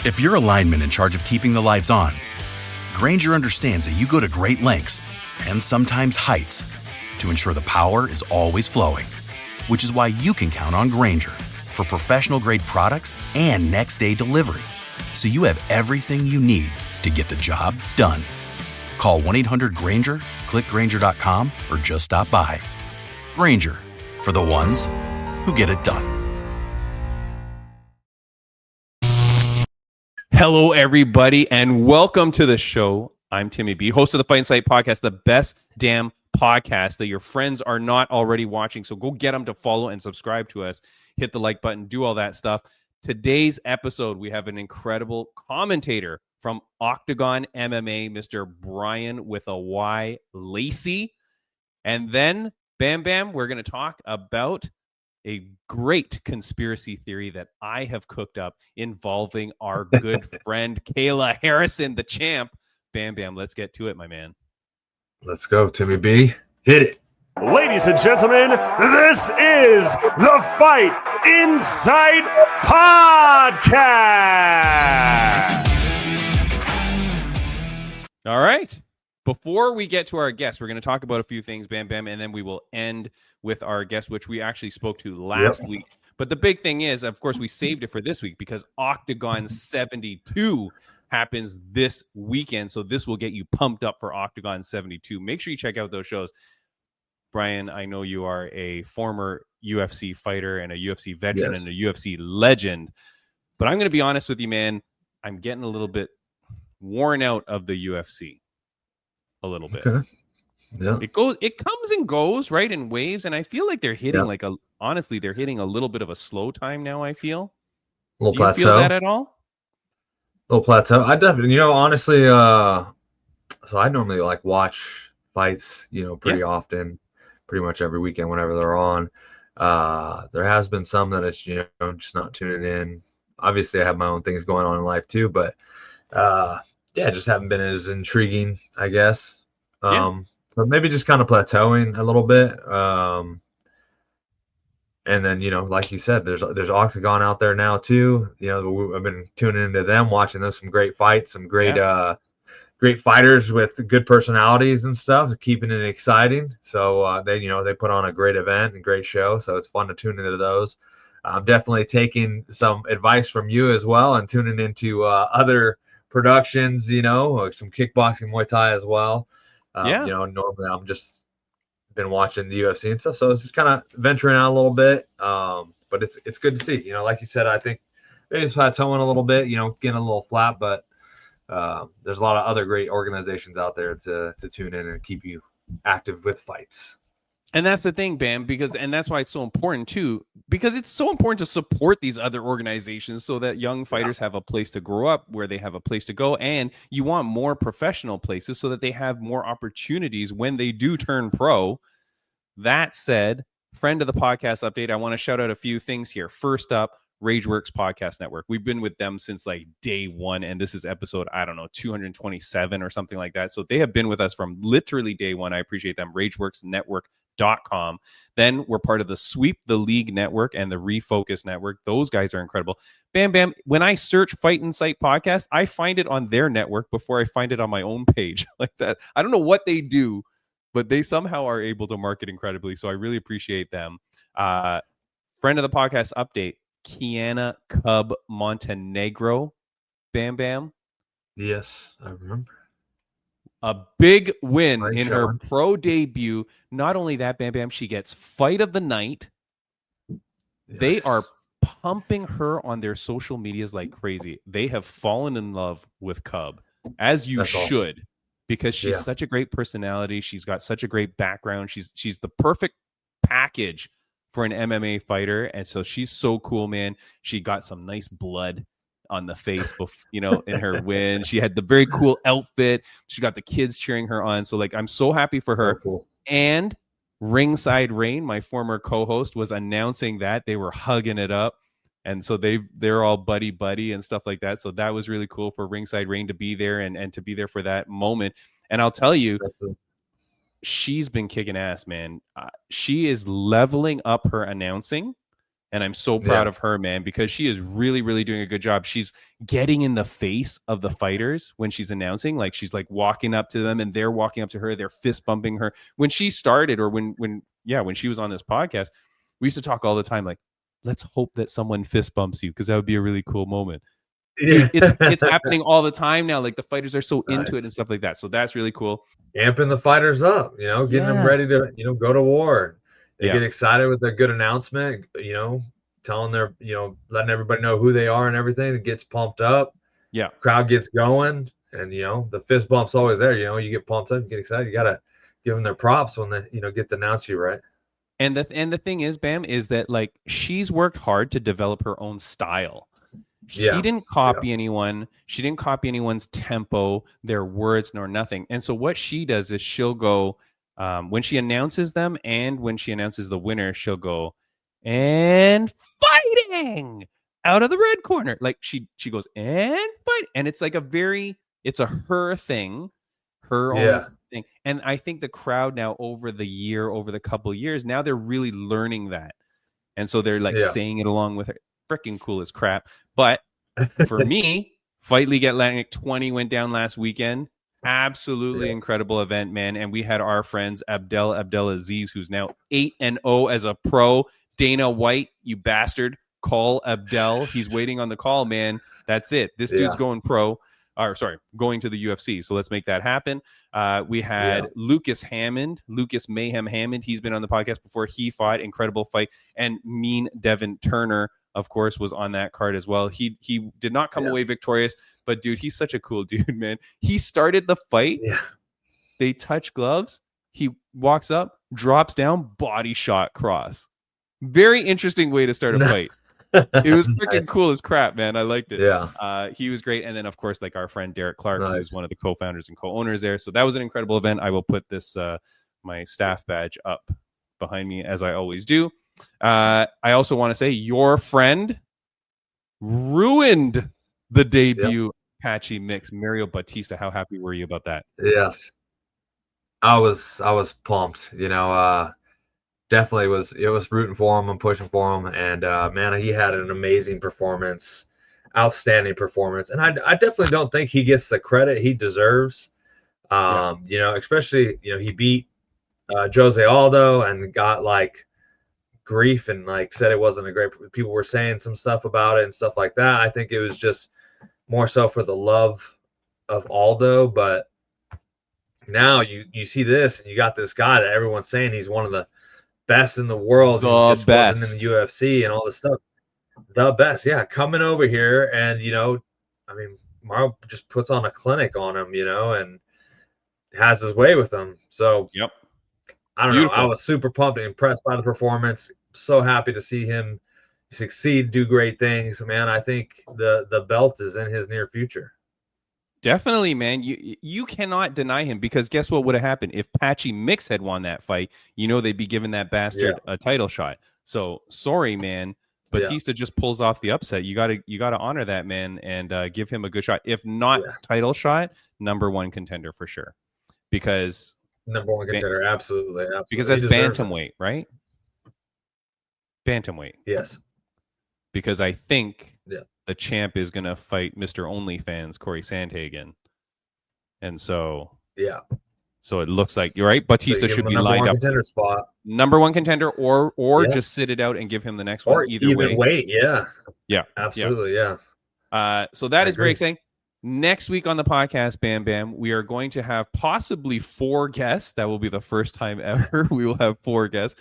If you're a lineman in charge of keeping the lights on, Grainger understands that you go to great lengths and sometimes heights to ensure the power is always flowing, which is why you can count on Grainger for professional-grade products and next-day delivery, so you have everything you need to get the job done. Call 1-800-GRAINGER, click Grainger.com, or just stop by. Grainger, for the ones who get it done. Hello, everybody, and welcome to the show. I'm Timmy B, host of the Fight Insight Podcast, the best damn podcast that your friends are not already watching. So go get them to follow and subscribe to us. Hit the like button, do all that stuff. Today's episode, we have an incredible commentator from Oktagon MMA, Mr. Bryan with a Y Lacey. And then, BamBam, we're going to talk about a great conspiracy theory that I have cooked up involving our good friend Kayla Harrison, the champ. BamBam, let's get to it, my man. Let's go, Timmy B. Hit it. Ladies and gentlemen, this is the Fight Insight Podcast. All right. Before we get to our guest, we're going to talk about a few things, BamBam, and then we will end with our guest, which we actually spoke to last week. But the big thing is, of course, we saved it for this week because Oktagon 72 happens this weekend. So this will get you pumped up for Oktagon 72. Make sure you check out those shows. Bryan, I know you are a former UFC fighter and a UFC veteran and a UFC legend. But I'm going to be honest with you, man. I'm getting a little bit worn out of the UFC. A little bit. Okay. Yeah. It comes and goes, right, in waves, and I feel like they're hitting honestly, they're hitting a little bit of a slow time now, I feel. A little Do you plateau. feel that at all? A little plateau. I definitely, honestly, so I normally watch fights, pretty often, pretty much every weekend whenever they're on. There has been some that it's, just not tuning in. Obviously, I have my own things going on in life too, but just haven't been as intriguing, I guess. So maybe just kind of plateauing a little bit. And then, like you said, there's Oktagon out there now too. I've been tuning into them, watching those, some great fights, some great great fighters with good personalities and stuff, keeping it exciting. So they put on a great event and great show. So it's fun to tune into those. I'm definitely taking some advice from you as well and tuning into other productions, some kickboxing, Muay Thai as well. Normally I'm just been watching the UFC and stuff, so it's just kind of venturing out a little bit. But it's good to see. Like you said, I think maybe it's plateauing a little bit, getting a little flat, but there's a lot of other great organizations out there to tune in and keep you active with fights. And that's the thing, Bam, and that's why it's so important too, because it's so important to support these other organizations so that young fighters have a place to grow up, where they have a place to go, and you want more professional places so that they have more opportunities when they do turn pro. That said, friend of the podcast update, I want to shout out a few things here. First up, Rageworks Podcast Network. We've been with them since day one, and this is episode, 227 or something like that. So they have been with us from literally day one. I appreciate them. RageworksNetwork.com. Then we're part of the Sweep the League Network and the Refocused Network. Those guys are incredible. BamBam, when I search Fight Insight Podcast, I find it on their network before I find it on my own page like that. I don't know what they do, but they somehow are able to market incredibly. So I really appreciate them. Friend of the podcast update, Kiana Cub Montenegro. BamBam. Yes, I remember. A big win Great in show. her pro debut. Not only that, BamBam, she gets fight of the night. Yes. They are pumping her on their social medias like crazy. They have fallen in love with Cub, as you That's should, awesome. Because she's such a great personality. She's got such a great background. She's the perfect package for an MMA fighter. And so she's so cool, man. She got some nice blood on the face, in her win. She had the very cool outfit. She got the kids cheering her on. So I'm so happy for her. So cool. And Ringside Rain, my former co-host, was announcing that they were hugging it up. And so they're all buddy and stuff like that. So that was really cool for Ringside Rain to be there and to be there for that moment. And I'll tell you, she's been kicking ass, man. She is leveling up her announcing And I'm so proud of her, man, because she is really, really doing a good job. She's getting in the face of the fighters when she's announcing. Like, she's like walking up to them and they're walking up to her. They're fist bumping her. When she started, or when she was on this podcast, we used to talk all the time, like, let's hope that someone fist bumps you because that would be a really cool moment. Dude, it's happening all the time now. Like, the fighters are so into it and stuff like that. So that's really cool. Amping the fighters up, getting them ready to, go to war. They get excited with a good announcement, telling their, letting everybody know who they are and everything. It gets pumped up. Yeah. Crowd gets going. And, the fist bump's always there. You get pumped up, you get excited. You got to give them their props when they, get to announce you, right? And the thing is, Bam, is that, like, she's worked hard to develop her own style. She didn't copy anyone. She didn't copy anyone's tempo, their words, nor nothing. And so what she does is she'll go, when she announces them and when she announces the winner, she'll go, and fighting out of the red corner. Like, she goes, and fight. And it's like it's a her thing, her own thing. And I think the crowd now, over the couple years, now they're really learning that. And so they're like saying it along with her. Freaking cool as crap. But for me, Fight League Atlantic 20 went down last weekend. Absolutely incredible event, man. And we had our friends Abdelaziz, who's now 8-0 as a pro. Dana White, you bastard, call Abdel. He's waiting on the call, man. That's it. This dude's going pro. Going to the UFC. So let's make that happen. We had Lucas Mayhem Hammond. He's been on the podcast before. He fought, incredible fight. And Mean Devin Turner, of course, was on that card as well. He did not come away victorious, but dude, he's such a cool dude, man. He started the fight. Yeah. They touch gloves. He walks up, drops down, body shot, cross. Very interesting way to start a fight. It was freaking cool as crap, man. I liked it. Yeah. He was great. And then, of course, like, our friend Derek Clark, who's one of the co-founders and co-owners there. So that was an incredible event. I will put this my staff badge up behind me, as I always do. I also want to say your friend ruined the debut Apache mix, Mario Batista. How happy were you about that? Yes, I was pumped. Definitely was rooting for him and pushing for him, and man, he had an amazing performance, outstanding performance, and I definitely don't think he gets the credit he deserves. Especially he beat Jose Aldo and got like grief and like said it wasn't a great. People were saying some stuff about it and stuff like that. I think it was just more so for the love of Aldo, but now you see this and you got this guy that everyone's saying he's one of the best in the world. He just wasn't in the UFC and all this stuff. The best, coming over here and Mario just puts on a clinic on him, and has his way with him. So I don't know. I was super pumped and impressed by the performance. So happy to see him succeed, do great things, man. I think the belt is in his near future. Definitely, man. You cannot deny him, because guess what would have happened if Patchy Mix had won that fight? They'd be giving that bastard a title shot. So sorry, man. Batista just pulls off the upset. You gotta honor that, man, and give him a good shot. If not title shot, number one contender for sure. Because number one contender, absolutely. Because that's bantamweight, right? Bantamweight. Yes. Because I think the champ is going to fight Mr. OnlyFans, Corey Sandhagen. And so so it looks like you're right. Batista should be lined up. Contender spot. Number one contender, or just sit it out and give him the next one. Either way. Yeah. Absolutely, So that is very exciting. Next week on the podcast, Bam Bam, we are going to have possibly 4 guests. That will be the first time ever. We will have 4 guests.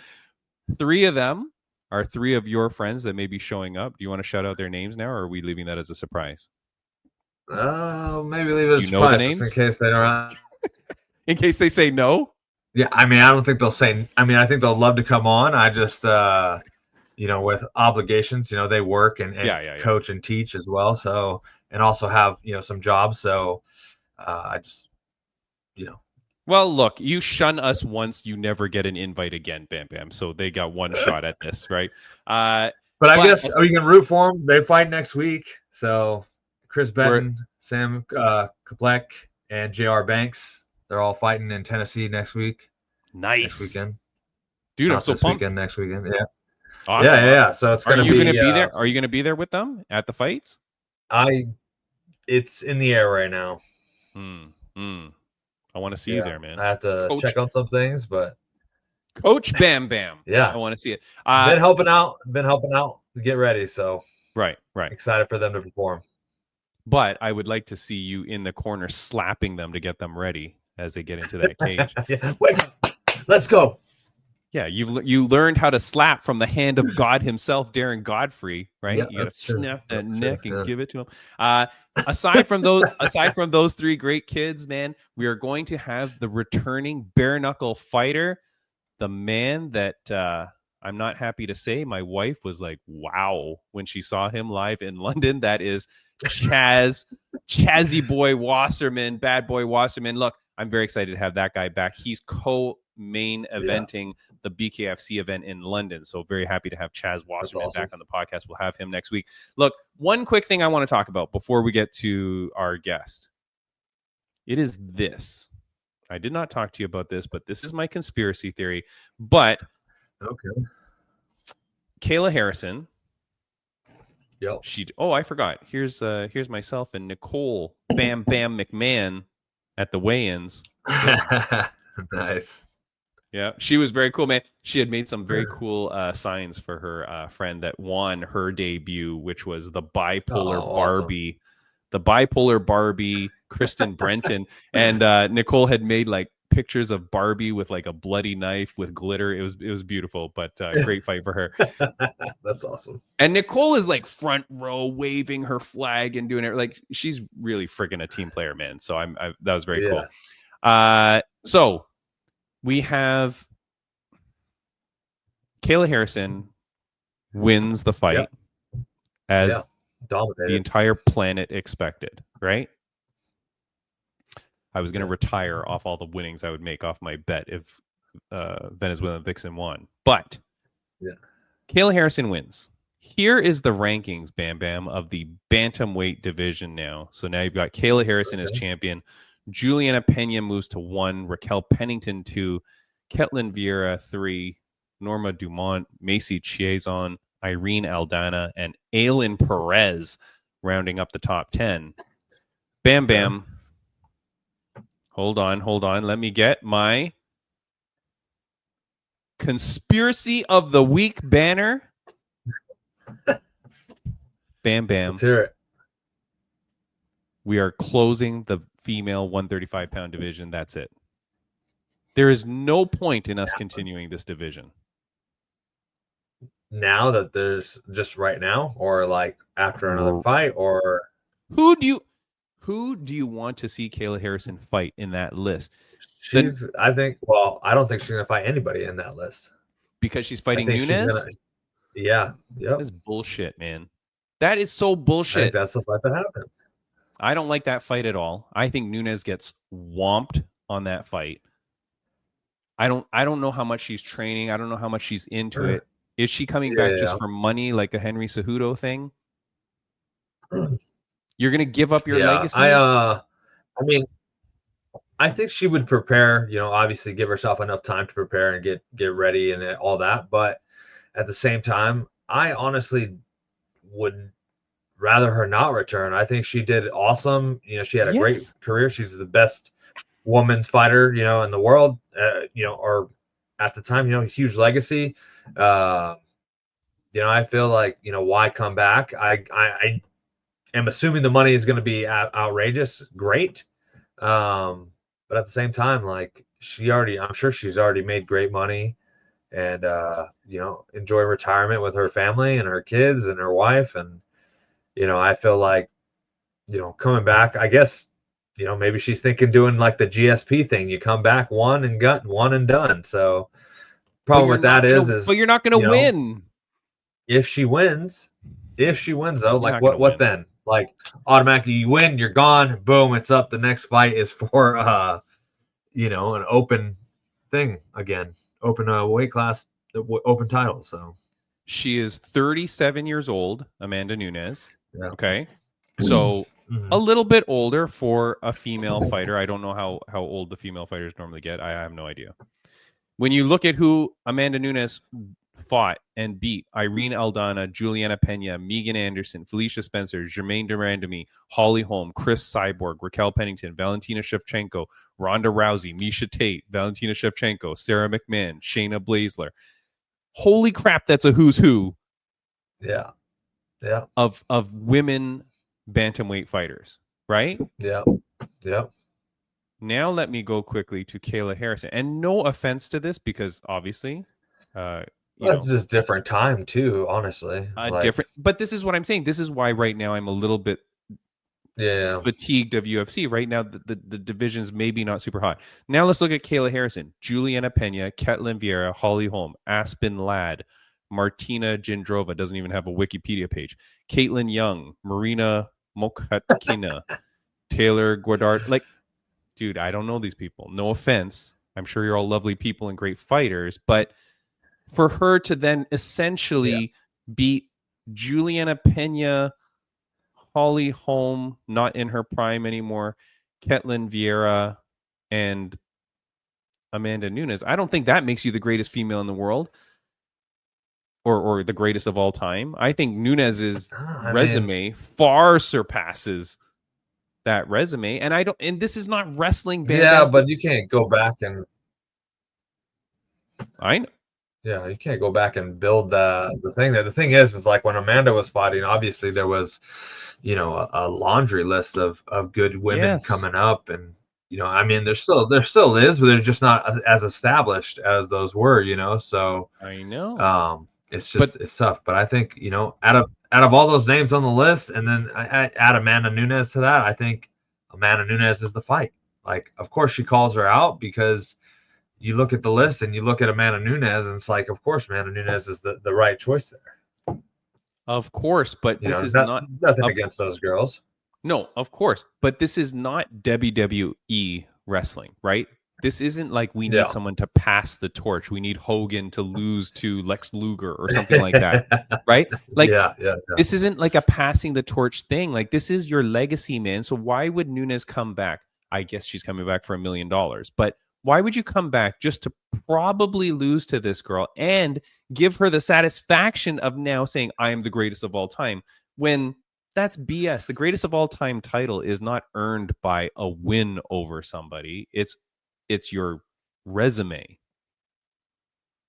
3 of them are 3 of your friends that may be showing up. Do you want to shout out their names now, or are we leaving that as a surprise? Maybe leave it as a surprise just in case they don't. In case they say no? Yeah, I don't think they'll say. I think they'll love to come on. I just, with obligations, they work and coach and teach as well. So, and also have, some jobs. So, I just, Well, look, you shun us once, you never get an invite again, Bam Bam. So they got one shot at this, right? But I guess we can root for them. They fight next week. So Chris Benton, Sam Kaplek, and J.R. Banks, they're all fighting in Tennessee next week. Nice. Next weekend. Dude, I'm so pumped. Next weekend, yeah. Awesome. Yeah. So it's going to be. Are you going to be there? Are you going to be there with them at the fights? It's in the air right now. I want to see you there, man. I have to check on some things, but Coach BamBam. Yeah, I want to see it. Been helping out to get ready. So right. Excited for them to perform. But I would like to see you in the corner slapping them to get them ready as they get into that cage. Wake up. Let's go. Yeah, you learned how to slap from the hand of God himself, Darren Godfrey, right? Yeah, you got to snap that that's neck true. and give it to him. Aside from those three great kids, man, we are going to have the returning bare knuckle fighter, the man that I'm not happy to say my wife was like, wow, when she saw him live in London. That is Chazzy Boy Wasserman, Bad Boy Wasserman. Look, I'm very excited to have that guy back. He's co-main eventing the BKFC event in London. So very happy to have Chaz Wasserman back on the podcast. We'll have him next week. Look, one quick thing I want to talk about before we get to our guest. It is this. I did not talk to you about this, but this is my conspiracy theory. But okay, Kayla Harrison. Yep. I forgot. Here's myself and Nicole Bam Bam McMahon at the weigh-ins. Nice. Yeah, she was very cool, man. She had made some very cool signs for her friend that won her debut, which was the bipolar Barbie. Awesome. The bipolar Barbie, Kristen Brenton. And Nicole had made like pictures of Barbie with like a bloody knife with glitter. It was beautiful, but great fight for her. That's awesome. And Nicole is like front row waving her flag and doing it. Like she's really freaking a team player, man. So that was very cool. So we have Kayla Harrison wins the fight as the entire planet expected, right? I was going to retire off all the winnings I would make off my bet if Venezuelan Vixen won. But Kayla Harrison wins. Here is the rankings, Bam Bam, of the Bantamweight division now. So now you've got Kayla Harrison as champion. Juliana Pena moves to 1. Raquel Pennington 2. Ketlin Vieira 3. Norma Dumont, Macy Chiazon, Irene Aldana, and Aylin Perez rounding up the top 10. Bam Bam. Hold on. Let me get my Conspiracy of the Week banner. Bam Bam. Let's hear it. We are closing the female 135-pound division. That's it. There is no point in us continuing this division. Now that there's just right now, or like after another fight, or who do you want to see Kayla Harrison fight in that list? I don't think she's gonna fight anybody in that list because she's fighting Nunes. Yep. That is bullshit, man. That is so bullshit. I think that's the fight that happens. I don't like that fight at all. I think Nunes gets whomped on that fight. I don't know how much she's training. I don't know how much she's into it. Is she coming back just for money, like a Henry Cejudo thing? You're gonna give up your legacy? I mean, I think she would prepare. Obviously, give herself enough time to prepare and get ready and all that. But at the same time, I honestly would rather her not return. I think she did awesome. She had a great career. She's the best women's fighter, in the world. Or at the time, huge legacy. I feel like, why come back? I am assuming the money is going to be outrageous. Great. But at the same time, like I'm sure she's already made great money and, enjoy retirement with her family and her kids and her wife. And, I feel like, coming back, I guess, maybe she's thinking doing like the GSP thing. You come back one and done. So problem with that is you're not going to win. If she wins though, like what then? Like automatically you win, you're gone, boom, it's up. The next fight is for an open thing again, open weight class, open title. So she is 37 years old, Amanda Nunes. Yeah. Okay. So a little bit older for a female fighter. I don't know how old the female fighters normally get. I have no idea. When you look at who Amanda Nunes fought and beat Irene Aldana, Juliana Pena, Megan Anderson, Felicia Spencer, Jermaine Durandamy, Holly Holm, Chris Cyborg, Raquel Pennington, Valentina Shevchenko, Ronda Rousey, Misha Tate, Valentina Shevchenko, Sarah McMahon, Shayna Baszler. Holy crap, that's a who's who. Yeah. Yeah. Of women bantamweight fighters, right? Yeah. Yeah. Now let me go quickly to Kayla Harrison. And no offense to this, because obviously, it's just different time too, honestly. Different, but this is what I'm saying. This is why right now I'm a little bit fatigued of UFC. Right now, the division's maybe not super hot. Now let's look at Kayla Harrison, Juliana Pena, Ketlin Vieira, Holly Holm, Aspen Ladd, Martina Jindrova, doesn't even have a Wikipedia page, Caitlin Young, Marina Mokhatkina, Taylor Guardard. Like, dude, I don't know these people. No offense. I'm sure you're all lovely people and great fighters, but for her to then essentially beat Juliana Pena, Holly Holm, not in her prime anymore, Ketlin Vieira, and Amanda Nunes, I don't think that makes you the greatest female in the world or the greatest of all time. I think Nunes's resume far surpasses that resume, and this is not wrestling. But you can't go back and I know. Yeah, you can't go back and build the thing. The thing is like when Amanda was fighting, obviously there was, a laundry list of good women coming up, and I mean, there still is, but they're just not as established as those were. So I know. It's tough. But I think out of all those names on the list, and then I add Amanda Nunes to that, I think Amanda Nunes is the fight. Like, of course, she calls her out because you look at the list and you look at Amanda Nunes, and it's like, of course, Amanda Nunes is the right choice there. Of course, but this is not nothing against those girls. No, of course, but this is not WWE wrestling, right? This isn't like we need someone to pass the torch. We need Hogan to lose to Lex Luger or something like that, right? Like, this isn't like a passing the torch thing. Like, this is your legacy, man. So why would Nunes come back? I guess she's coming back for $1 million, but why would you come back just to probably lose to this girl and give her the satisfaction of now saying, I am the greatest of all time, when that's BS. The greatest of all time title is not earned by a win over somebody. It's your resume.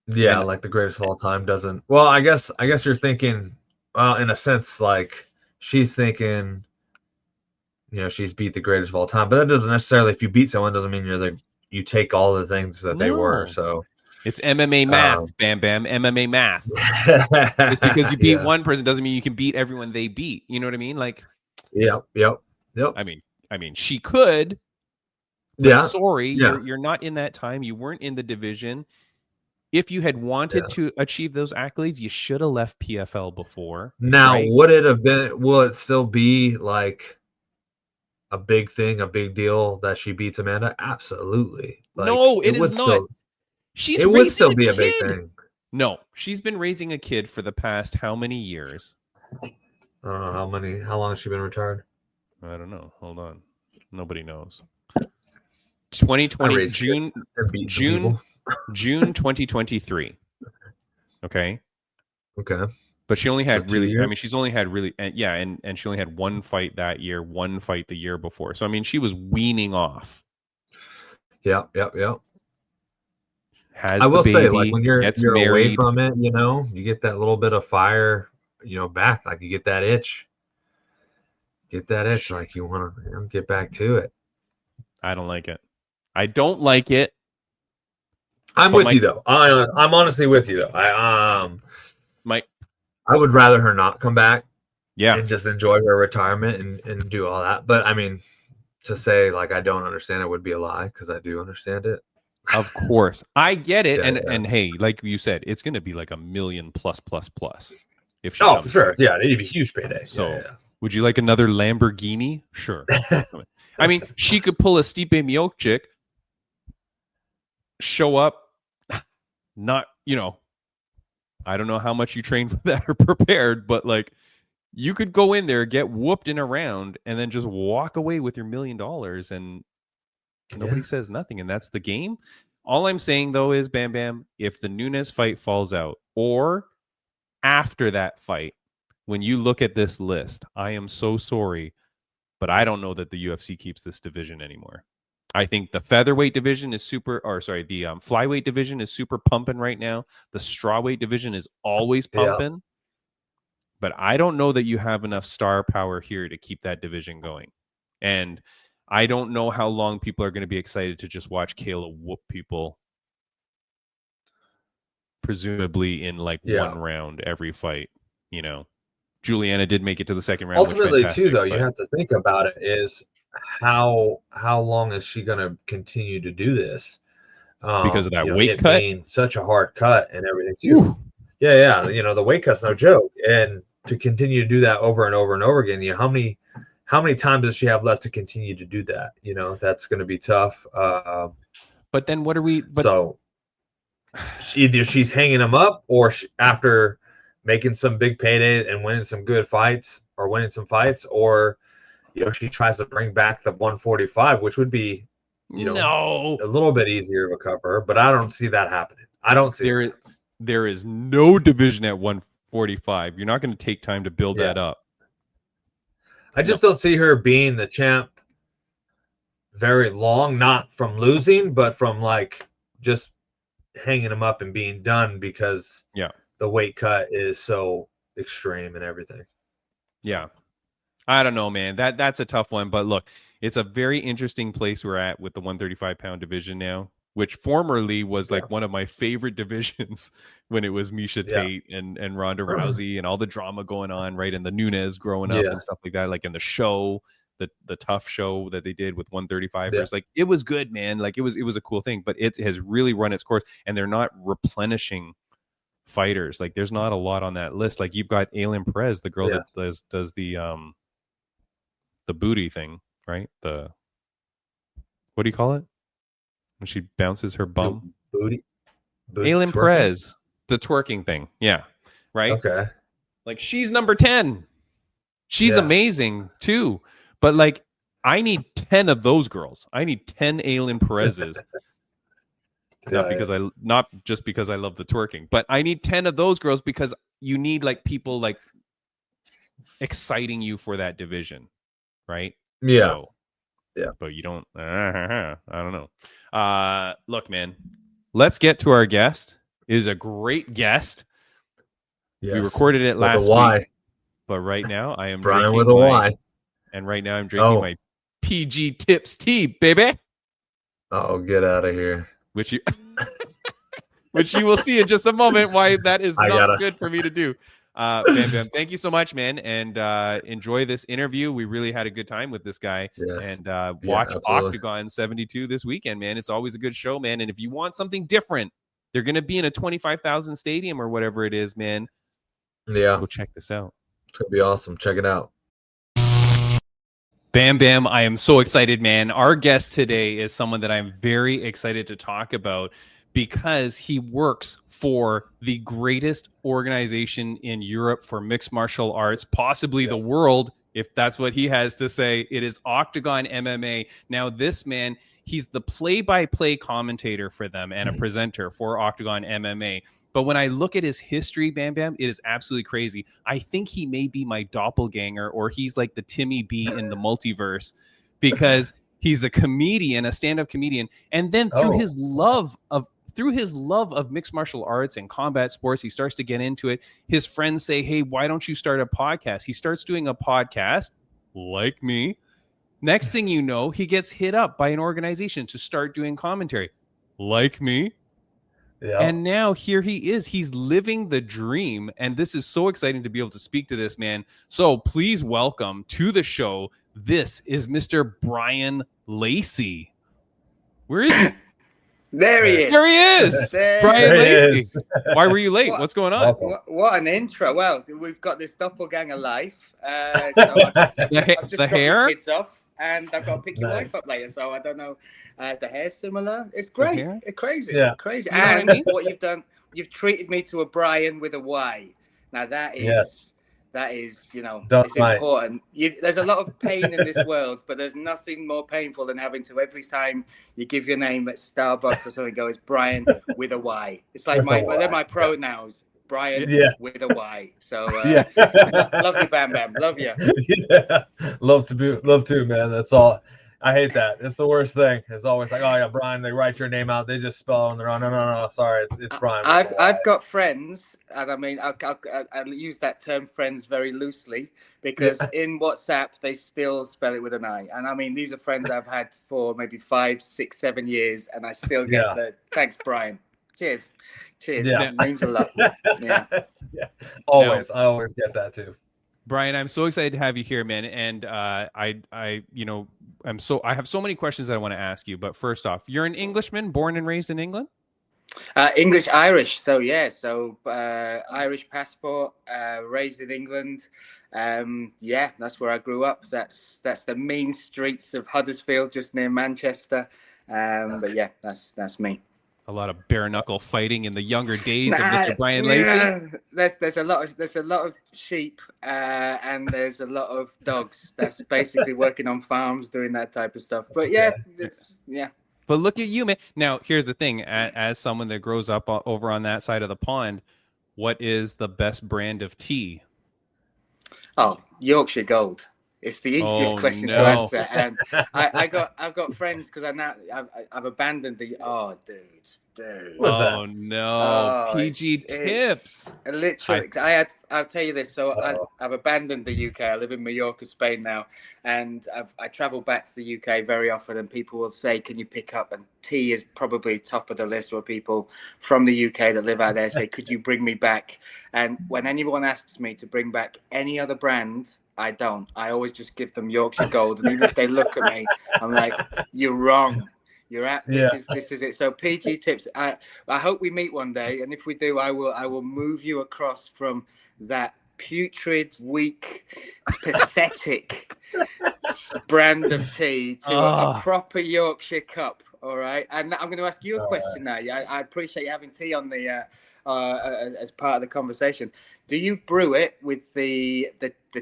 Yeah, like the greatest of all time doesn't. Well, I guess you're thinking, well, in a sense, like she's thinking, she's beat the greatest of all time, but that doesn't necessarily, if you beat someone, doesn't mean you take all the things that they were. So it's MMA math, Bam Bam, MMA math. Just because you beat one person doesn't mean you can beat everyone they beat. You know what I mean? Like, yep. I mean, she could. Sorry, you're not in that time. You weren't in the division. If you had wanted to achieve those accolades, you should have left PFL before. Now, would it have been? Will it still be like a big thing, a big deal that she beats Amanda? Absolutely. Like, no, it is not. It would still be a big thing. No, she's been raising a kid for the past how many years? I don't know how long has she been retired? I don't know. Hold on. Nobody knows. 2020 June 2023. Okay. But she only had she's only had and she only had one fight that year, one fight the year before. So I mean, she was weaning off. Yeah. I will say, like, when you're away from it, you get that little bit of fire, back. Like, you get that itch. Like, you want to get back to it. I don't like it. I don't like it. I'm with you though. I'm honestly with you though. I would rather her not come back. Yeah. And just enjoy her retirement and do all that. But I mean, to say like I don't understand it would be a lie, because I do understand it. Of course. I get it. And hey, like you said, it's gonna be like $1 million plus. If she for sure. Yeah, it'd be a huge payday. So would you like another Lamborghini? Sure. I mean, she could pull a Stipe Miocic, show up, not, I don't know how much you train for that or prepared, but like, you could go in there, get whooped in a round, and then just walk away with your $1 million, and nobody says nothing, and that's the game. All I'm saying, though, is, Bam Bam, if the Nunes fight falls out, or after that fight, when you look at this list, I am so sorry, but I don't know that the UFC keeps this division anymore. I think the featherweight division is the flyweight division is super pumping right now. The strawweight division is always pumping. Yeah. But I don't know that you have enough star power here to keep that division going. And I don't know how long people are going to be excited to just watch Kayla whoop people, presumably in one round every fight. You know, Juliana did make it to the second round. Ultimately, too, though, you have to think about it is how long is she going to continue to do this? Because of that weight cut, being such a hard cut and everything too. Ooh. Yeah. The weight cut's no joke, and to continue to do that over and over and over again, how many times does she have left to continue to do that? That's going to be tough. But then what are we? So either she's hanging them up, or after making some big payday and winning some good fights, or winning some fights, or she tries to bring back the 145, which would be, a little bit easier of a cover. But I don't see that happening. I don't see there is no division at 145. You're not going to take time to build that up. I just don't see her being the champ very long, not from losing, but from just hanging them up and being done because the weight cut is so extreme and everything. Yeah. I don't know, man. That's a tough one. But look, it's a very interesting place we're at with the 135-pound division now, which formerly was one of my favorite divisions when it was Miesha Tate and Ronda Rousey and all the drama going on, right? And the Nunes growing up and stuff like that, like in the show, the tough show that they did with 135ers. Like, it was good, man. Like, it was a cool thing, but it has really run its course, and they're not replenishing fighters. Like, there's not a lot on that list. Like, you've got Aylin Perez, the girl that does the booty thing, right? What do you call it when she bounces her bum? Booty Aylin Perez, the twerking thing. Yeah. Right. Okay. Like, she's number 10. She's amazing too. But I need 10 of those girls. I need 10 Aylin Perez's. Not just because I love the twerking, but I need 10 of those girls because you need people exciting you for that division, right? Yeah. So, but you don't. I don't know. Look, man. Let's get to our guest. It is a great guest. Yes. We recorded it last week, but right now I am Bryan with a Y. And right now I'm drinking my PG Tips tea, baby. Oh, get out of here. Which you will see in just a moment why that is not good for me to do. Bam Bam, thank you so much, man, and enjoy this interview. We really had a good time with this guy. Yes. And watch Oktagon 72 this weekend, man. It's always a good show, man. And if you want something different, they're going to be in a 25,000 stadium or whatever it is, man. Yeah. Go check this out. It's going to be awesome. Check it out. Bam Bam, I am so excited, man. Our guest today is someone that I'm very excited to talk about because he works for the greatest organization in Europe for mixed martial arts, possibly the world, if that's what he has to say. It is Oktagon MMA. Now, this man, he's the play-by-play commentator for them and a presenter for Oktagon MMA. But when I look at his history, Bam Bam, it is absolutely crazy. I think he may be my doppelganger, or he's like the Timmy B in the multiverse, because he's a comedian, a stand-up comedian. And then through his love of mixed martial arts and combat sports, he starts to get into it. His friends say, hey, why don't you start a podcast? He starts doing a podcast, like me. Next thing you know, he gets hit up by an organization to start doing commentary, like me. Yeah. And now here he is. He's living the dream. And this is so exciting to be able to speak to this man. So please welcome to the show. This is Mr. Bryan Lacey. Where is he? There he is. There he is. Bryan Lacey. Why were you late? What's going on? What an intro. Well, we've got this doppelganger life. So I've just the hair? The kids off, and I've got to pick your wife up later. So I don't know. The hair's similar. It's great. It's crazy. Yeah. Crazy. You know and what you've done, you've treated me to a Bryan with a Y. Now that is That is, you know, Dark it's night. important. There's a lot of pain in this world, but there's nothing more painful than having to, every time you give your name at Starbucks or something, go, it's Bryan with a Y. It's like they're my pronouns. Bryan with a Y. So love you, Bam Bam. Love you. Yeah. Love to, man. That's all. I hate that. It's the worst thing. It's always like, oh yeah, Bryan. They write your name out. They just spell it on their own. No. Sorry, it's Bryan. I've got friends, and I mean, I'll use that term "friends" very loosely because in WhatsApp they still spell it with an I. And I mean, these are friends I've had for maybe 5, 6, 7 years, and I still get the thanks, Bryan. Cheers. Yeah. It means a lot. Yeah. Always. I always get that too. Bryan, I'm so excited to have you here, man. And I have so many questions that I want to ask you. But first off, you're an Englishman, born and raised in England? English Irish. So Irish passport, raised in England. That's where I grew up. That's the mean streets of Huddersfield, just near Manchester. But yeah, that's me. A lot of bare knuckle fighting in the younger days of Mr. Bryan Lacey. There's a lot of sheep and there's a lot of dogs. That's basically working on farms, doing that type of stuff. But yeah. But look at you, man. Now, here's the thing: as someone that grows up over on that side of the pond, what is the best brand of tea? Oh, Yorkshire Gold. It's the easiest question to answer, and I've got friends because I've abandoned the dude. Oh no, PG tips. Literally, I'll tell you this. So I've abandoned the UK. I live in Mallorca, Spain now, and I travel back to the UK very often. And people will say, "Can you pick up?" And tea is probably top of the list where people from the UK that live out there say, "Could you bring me back?" And when anyone asks me to bring back any other brand, I don't. I always just give them Yorkshire Gold, and even if they look at me, I'm like, "You're wrong. You're at this is it." So PG tips. I hope we meet one day, and if we do, I will move you across from that putrid, weak, pathetic brand of tea to a proper Yorkshire cup. All right, and I'm going to ask you a question now. I appreciate you having tea on the as part of the conversation. Do you brew it with the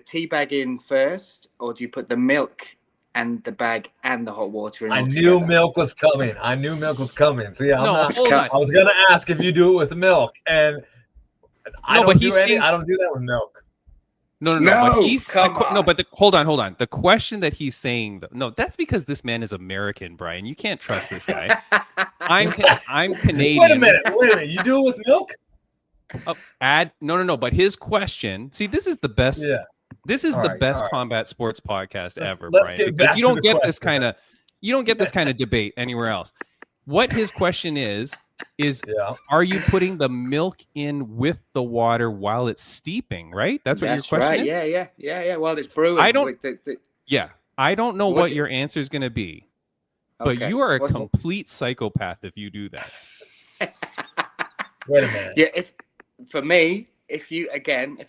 tea bag in first, or do you put the milk and the bag and the hot water in? I knew milk was coming. So yeah, I was gonna ask if you do it with milk, and I don't do that with milk. No. But hold on. The question that he's saying, that's because this man is American, Bryan. You can't trust this guy. I'm Canadian. Wait a minute. You do it with milk? No. But his question. See, this is the best. Yeah. This is the best combat sports podcast ever, Bryan. Because you don't get this kind of debate anywhere else. What his question is are you putting the milk in with the water while it's steeping, right? That's what your question is? Yeah. While it's brewing. I don't know what your answer is going to be, but you are a complete psychopath if you do that. Wait a minute. Yeah, if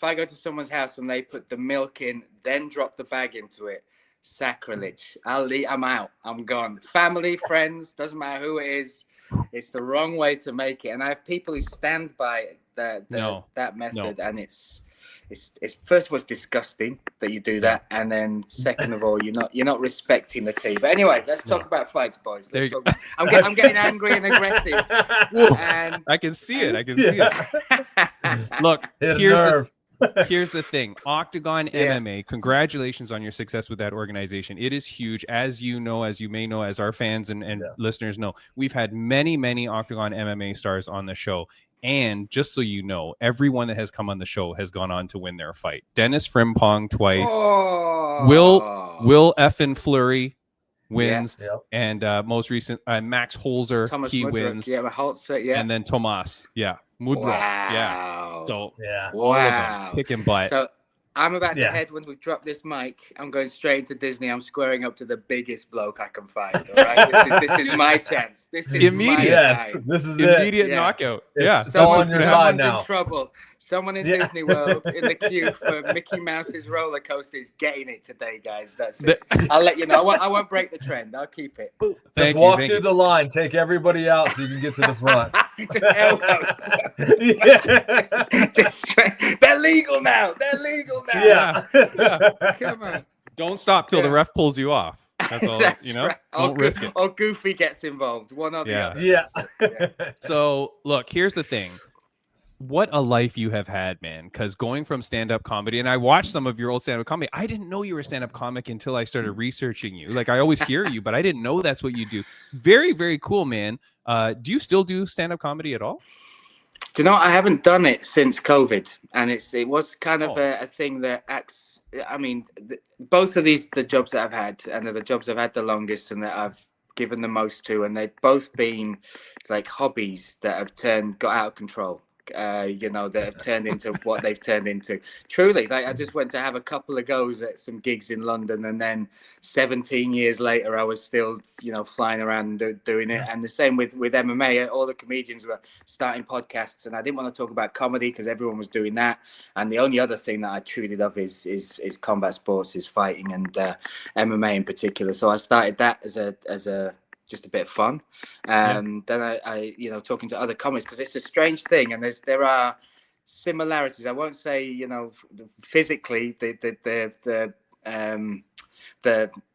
I go to someone's house and they put the milk in, then drop the bag into it, sacrilege. I'm out. I'm gone. Family, friends, doesn't matter who it is. It's the wrong way to make it, and I have people who stand by that method, and it's first of all, it's disgusting that you do that, and then second of all, you're not respecting the tea. But anyway, let's talk about fights, boys. I'm getting angry and aggressive. And I can see it. Look, here's the thing. Oktagon MMA, congratulations on your success with that organization. It is huge. As you may know, as our fans and listeners know, we've had many Oktagon MMA stars on the show. And just so you know, everyone that has come on the show has gone on to win their fight. Dennis Frimpong twice. Will effin Fleury wins. And most recent, Max Holzer, he wins. And then Tomas. Mudra. Wow. So all of them kicking butt. So I'm about to head when we drop this mic. I'm going straight into Disney. I'm squaring up to the biggest bloke I can find. All right, this is my chance. This is immediate. This is immediate knockout. Someone's in trouble. Someone in Disney World in the queue for Mickey Mouse's roller coaster is getting it today, guys. That's it. I'll let you know. I won't break the trend. I'll keep it. Just walk through the line. Take everybody out so you can get to the front. just elbows. They're legal now. They're legal now. Yeah. Come on. Don't stop till the ref pulls you off. That's all. That's you know. right. Don't risk it. Or Goofy gets involved. One or the other. Yeah. So look, here's the thing. What a life you have had, man. Because going from stand-up comedy, and I watched some of your old stand-up comedy. I didn't know you were a stand-up comic until I started researching you. Like, I always hear you, but I didn't know that's what you do. Very, very cool, man. Do you still do stand-up comedy at all? Do you know, I haven't done it since COVID, and it was kind of a thing that acts. I mean, both of the jobs that I've had, and the jobs I've had the longest, and that I've given the most to, and they've both been like hobbies that have got out of control. That have turned into what they've turned into. Truly, like, I just went to have a couple of goes at some gigs in London, and then 17 years later, I was still, flying around and doing it. And the same with MMA. All the comedians were starting podcasts, and I didn't want to talk about comedy because everyone was doing that. And the only other thing that I truly love is combat sports, is fighting, and MMA in particular. So I started that as a just a bit of fun. Then I talking to other comics, because it's a strange thing, and there are similarities. I won't say, physically the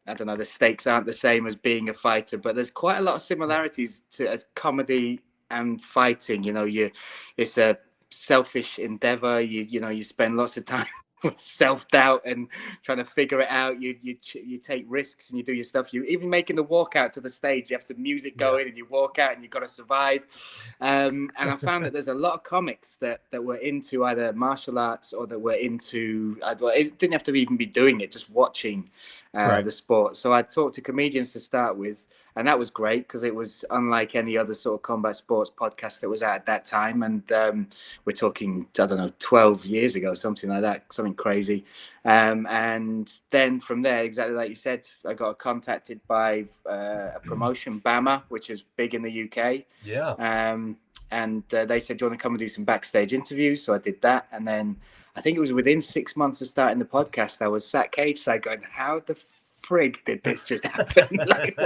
I don't know, the stakes aren't the same as being a fighter, but there's quite a lot of similarities as comedy and fighting. It's a selfish endeavor. You spend lots of time with self-doubt and trying to figure it out. You take risks and you do your stuff. You even making the walk out to the stage, you have some music going and you walk out and you've got to survive. And I found that there's a lot of comics that were into either martial arts or that were into, it didn't have to even be doing it, just watching the sport. So I talked to comedians to start with, and that was great because it was unlike any other sort of combat sports podcast that was out at that time. And we're talking, 12 years ago, something like that, something crazy. And then from there, exactly like you said, I got contacted by a promotion, BAMA, which is big in the UK. Yeah. And they said, do you want to come and do some backstage interviews? So I did that. And then I think it was within 6 months of starting the podcast, I was sat Cageside going, how the frig did this just happen? Like,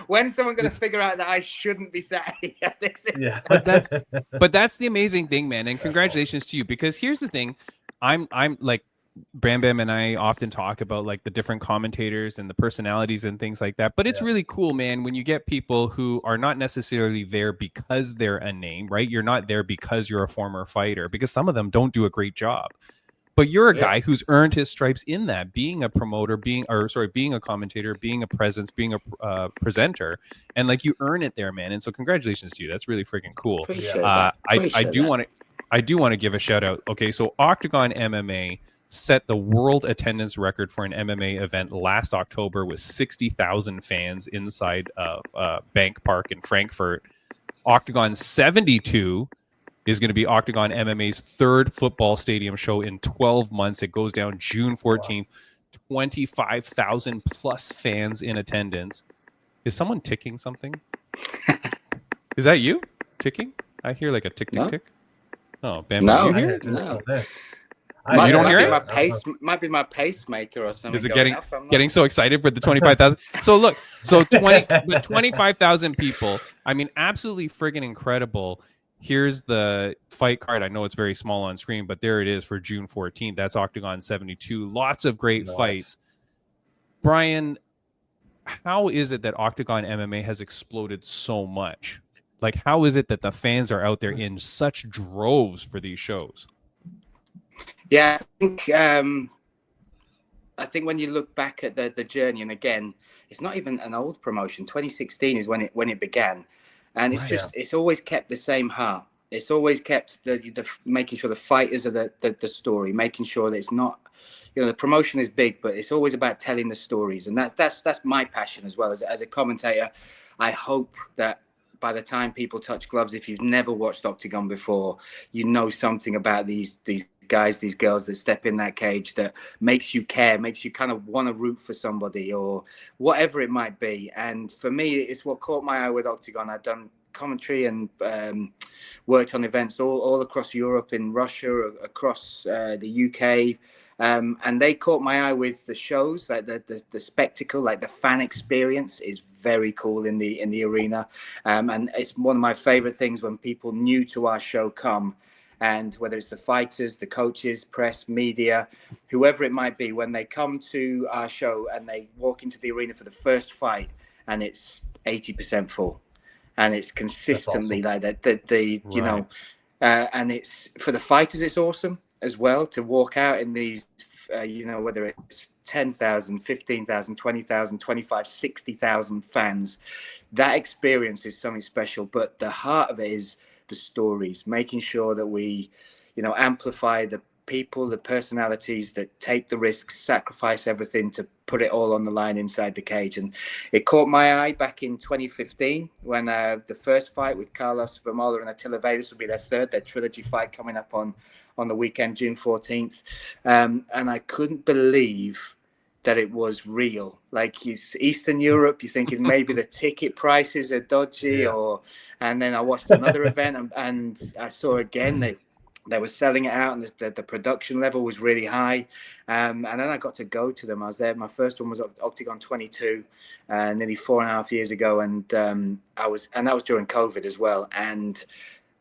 when's someone going to figure out that I shouldn't be sat here? But that's the amazing thing, man. And congratulations to you, because here's the thing. I'm like, BamBam and I often talk about like the different commentators and the personalities and things like that. But it's really cool, man, when you get people who are not necessarily there because they're a name, right? You're not there because you're a former fighter, because some of them don't do a great job. But you're a guy who's earned his stripes in that, being a promoter, being a commentator, being a presence, being a presenter, and like you earn it there, man. And so congratulations to you. That's really freaking cool. I do want to give a shout out. Okay, so Oktagon MMA set the world attendance record for an MMA event last October with 60,000 fans inside Bank Park in Frankfurt. Oktagon 72 is going to be Oktagon MMA's third football stadium show in 12 months. It goes down June 14th. 25,000 plus fans in attendance. Is someone ticking something? Is that you ticking? I hear like a tick, tick, tick. Oh, Bam, no, you hear it? No. You don't hear it? Might be my pacemaker or something. Is it getting so excited with the 25,000? So look, 25,000 people. I mean, absolutely friggin' incredible. Here's the fight card. I know it's very small on screen, but there it is for June 14th. That's Oktagon 72. Lots of great fights. Bryan, how is it that Oktagon MMA has exploded so much? Like, how is it that the fans are out there in such droves for these shows? Yeah, I think when you look back at the journey, and again, it's not even an old promotion. 2016 is when it began. And it's it's always kept the same heart. It's always kept the making sure the fighters are the story, making sure that it's not, the promotion is big, but it's always about telling the stories. And that's my passion as well. As a commentator, I hope that by the time people touch gloves, if you've never watched Oktagon before, you know something about these guys, these girls that step in that cage that makes you care, makes you kind of want to root for somebody or whatever it might be. And for me, it's what caught my eye with Oktagon. I've done commentary and worked on events all across Europe, in Russia, across the UK, And they caught my eye with the shows, like the spectacle, like the fan experience is very cool in the arena. And it's one of my favorite things when people new to our show come, and whether it's the fighters, the coaches, press, media, whoever it might be, when they come to our show and they walk into the arena for the first fight and it's 80% full, and it's consistently awesome. like that. You know, and it's for the fighters, it's awesome as well to walk out in these, you know, whether it's 10,000, 15,000, 20,000, 25, 60,000 fans. That experience is something special. But the heart of it is the stories, making sure that we, you know, amplify the people, the personalities that take the risks, sacrifice everything to put it all on the line inside the cage. And it caught my eye back in 2015 when the first fight with Carlos Vermola and Attila Vedas would be their trilogy fight coming up on the weekend, June 14th. And I couldn't believe that it was real. Like, it's Eastern Europe, you're thinking maybe the ticket prices are dodgy, and then I watched another event and I saw again they were selling it out, and the production level was really high. And then I got to go to them. I was there. My first one was Oktagon 22, nearly 4.5 years ago, and that was during COVID as well. And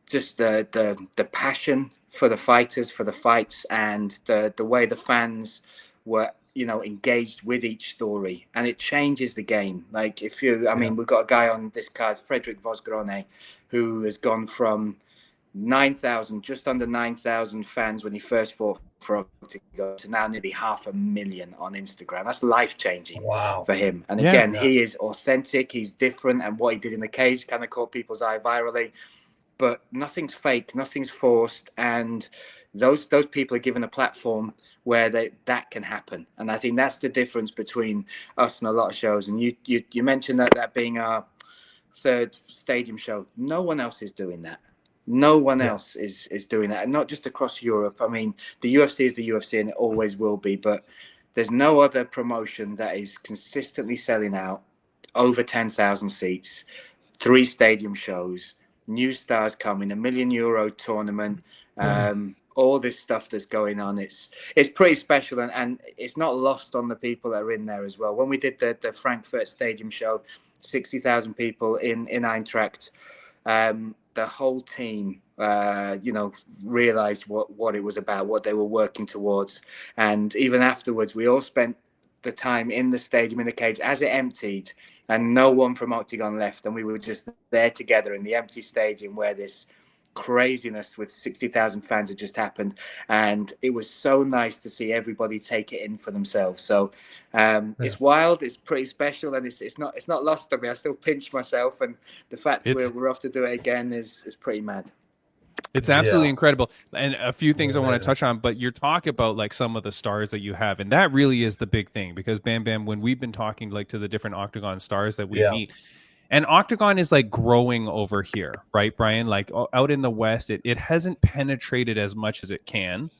just the passion for the fighters, for the fights, and the way the fans were, you know, engaged with each story, and it changes the game. Like, I mean, we've got a guy on this card, Frederick Vosgrone, who has gone from 9,000, just under 9,000 fans when he first fought for Oktagon to now nearly 500,000 on Instagram. That's life-changing for him. And again, he is authentic, he's different, and what he did in the cage kind of caught people's eye virally. But nothing's fake, nothing's forced, and those people are given a platform where that can happen. And I think that's the difference between us and a lot of shows. And you mentioned that being our third stadium show. No one else is doing that. No one else is doing that, and not just across Europe. I mean, the UFC is the UFC, and it always will be. But there's no other promotion that is consistently selling out over 10,000 seats, 3 stadium shows, new stars coming, €1 million tournament, all this stuff that's going on. It's pretty special, and it's not lost on the people that are in there as well. When we did the Frankfurt Stadium show, 60,000 people in Eintracht. The whole team, you know, realized what it was about, what they were working towards. And even afterwards, we all spent the time in the stadium, in the cage, as it emptied, and no one from Oktagon left. And we were just there together in the empty stadium where this craziness with 60,000 fans had just happened. And it was so nice to see everybody take it in for themselves. So it's wild, it's pretty special, and it's not lost on me. I still pinch myself, and the fact we're off to do it again is pretty mad. It's absolutely incredible. And a few things I want to touch on, but you're talking about like some of the stars that you have, and that really is the big thing, because BamBam, when we've been talking like to the different Oktagon stars that we meet, and Oktagon is like growing over here, right, Brian? Like out in the West, it hasn't penetrated as much as it can,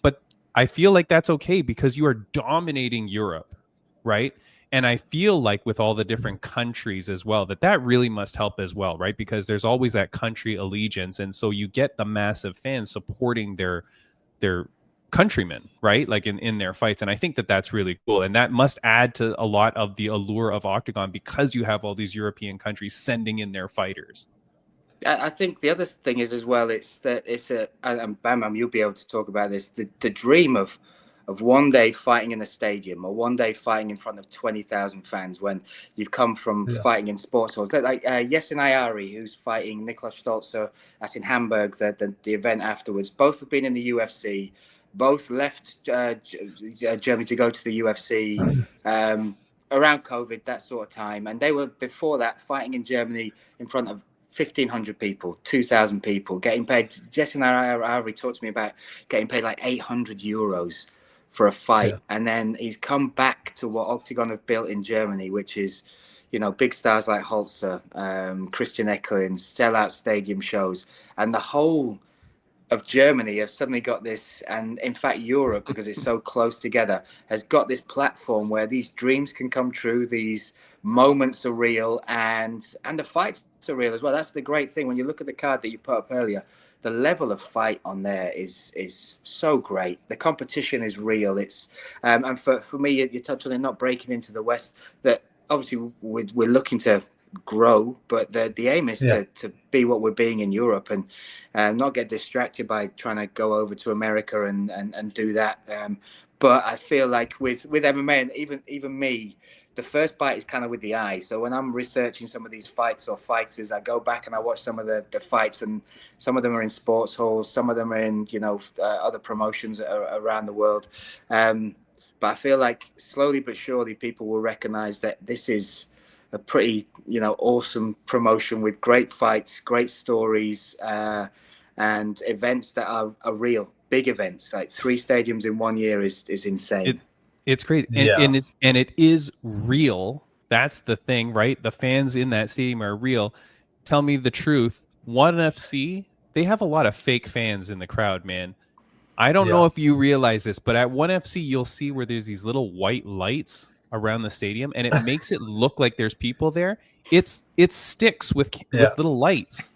but I feel like that's okay because you are dominating Europe, right? And I feel like with all the different countries as well, that really must help as well, right? Because there's always that country allegiance. And so you get the massive fans supporting their countrymen, right? Like in their fights. And I think that's really cool. And that must add to a lot of the allure of Oktagon, because you have all these European countries sending in their fighters. I think the other thing is as well, and BamBam, you'll be able to talk about this, the dream of one day fighting in a stadium, or one day fighting in front of 20,000 fans, when you've come from fighting in sports halls. Like Yesin Ayari, who's fighting Niklas Stolzer, that's in Hamburg, the event afterwards. Both have been in the UFC. Both left Germany to go to the UFC around COVID, that sort of time. And they were, before that, fighting in Germany in front of 1,500 people, 2,000 people, getting paid. Yesin Ayari talked to me about getting paid like €800 for a fight. And then he's come back to what Oktagon have built in Germany, which is, you know, big stars like Holzer, Christian Ekelin, sellout stadium shows. And the whole of Germany have suddenly got this, and in fact Europe, because it's so close together, has got this platform where these dreams can come true, these moments are real, and the fights are real as well. That's the great thing. When you look at the card that you put up earlier, the level of fight on there is so great. The competition is real. It's and for me, you touched on it, not breaking into the West. That obviously we're looking to grow, but the aim is to be what we're being in Europe, and not get distracted by trying to go over to America and do that. But I feel like with MMA and even me, the first bite is kind of with the eye. So when I'm researching some of these fights or fighters, I go back and I watch some of the fights, and some of them are in sports halls, some of them are in other promotions around the world. But I feel like slowly but surely people will recognize that this is a pretty awesome promotion with great fights, great stories, and events that are real. Big events, like 3 stadiums in 1 year is insane. It's crazy, and it is real. That's the thing, right? The fans in that stadium are real. Tell me the truth. ONE FC, they have a lot of fake fans in the crowd, man. I don't know if you realize this, but at ONE FC, you'll see where there's these little white lights around the stadium, and it makes it look like there's people there. It sticks with little lights.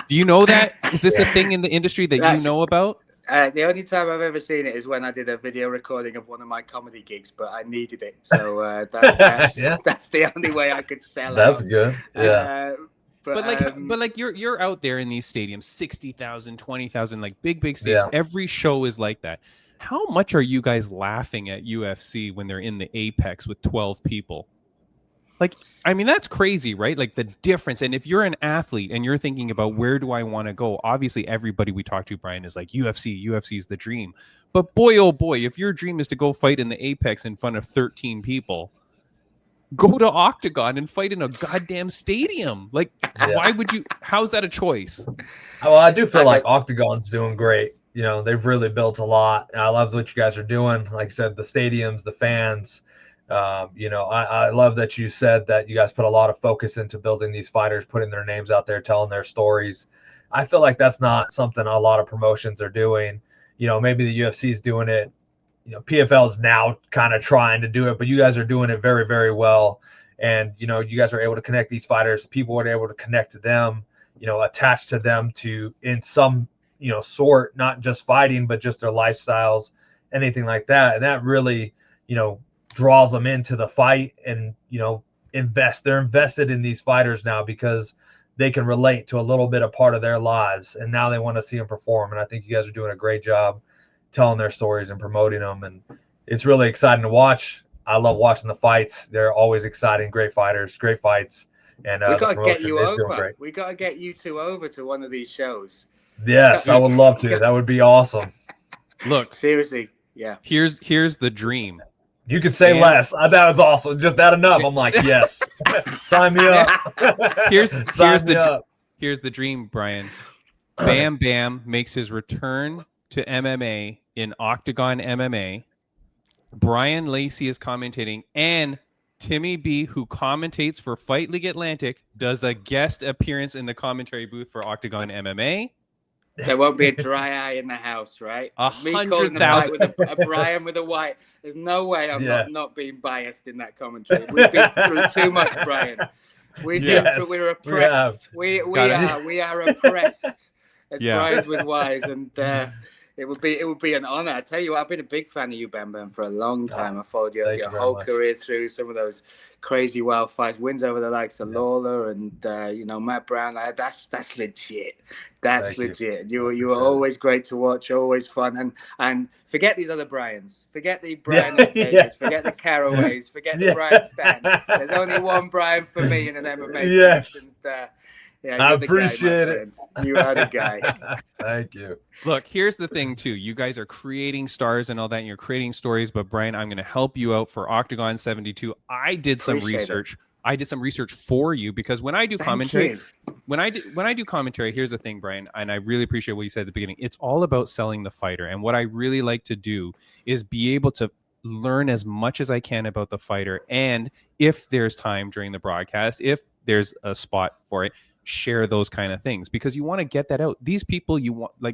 Do you know that? Is this a thing in the industry that you know about? The only time I've ever seen it is when I did a video recording of one of my comedy gigs, but I needed it. So that's the only way I could sell That's out. good. Yeah. But like you're out there in these stadiums, 60,000, 20,000, like big stadiums. Every show is like that. How much are you guys laughing at UFC when they're in the Apex with 12 people? Like, I mean, that's crazy, right? Like the difference. And if you're an athlete and you're thinking about where do I want to go, obviously everybody we talk to, Bryan, is like UFC is the dream. But boy, oh boy, if your dream is to go fight in the Apex in front of 13 people, go to Oktagon and fight in a goddamn stadium. Like, why would you? How's that a choice? Well, I do feel like Oktagon's doing great. They've really built a lot. And I love what you guys are doing. Like I said, the stadiums, the fans. I love that you said that you guys put a lot of focus into building these fighters, putting their names out there, telling their stories. I feel like that's not something a lot of promotions are doing. Maybe the UFC is doing it. PFL is now kind of trying to do it, but you guys are doing it very, very well. And, you guys are able to connect these fighters. People are able to connect to them, attach to them in some, sort, not just fighting, but just their lifestyles, anything like that. And that really, draws them into the fight, and they're invested in these fighters now because they can relate to a little bit of part of their lives, and now they want to see them perform. And I think you guys are doing a great job telling their stories and promoting them, and it's really exciting to watch. I love watching the fights. They're always exciting, great fighters, great fights, and we got to get you doing over. great. We got to get you two over to one of these shows. Yes, I would love to. That would be awesome. Look, seriously, yeah. Here's the dream. You could say less. That was awesome. Just that enough. I'm like, yes. Sign me up. Here's the dream, Bryan. BamBam makes his return to MMA in Oktagon MMA. Bryan Lacey is commentating, and Timmy B, who commentates for Fight League Atlantic, does a guest appearance in the commentary booth for Oktagon MMA. There won't be a dry eye in the house, right? 100,000 with a Bryan with a white. There's no way I'm not being biased in that commentary. We've been through too much, Bryan. We're oppressed. We are oppressed as Bryans with Ys, and it would be an honor. I tell you what, I've been a big fan of you, BamBam, for a long time. I followed your whole career through some of those crazy wild fights, wins over the likes of Lawler and Matt Brown. That's legit. That's legit. You were always great to watch, always fun, and forget these other Bryans. Forget the Bryan Ortegas, forget the Caraways, forget the Bryan Stan. There's only one Bryan for me in an MMA. Yes. And, I appreciate it. You are the guy. Thank you. Look, here's the thing, too. You guys are creating stars and all that, and you're creating stories. But, Bryan, I'm going to help you out for Oktagon 72. I did some research. I did some research for you because when I do commentary, when I do commentary, here's the thing, Bryan, and I really appreciate what you said at the beginning. It's all about selling the fighter. And what I really like to do is be able to learn as much as I can about the fighter. And if there's time during the broadcast, if there's a spot for it, share those kind of things because you want to get that out. These people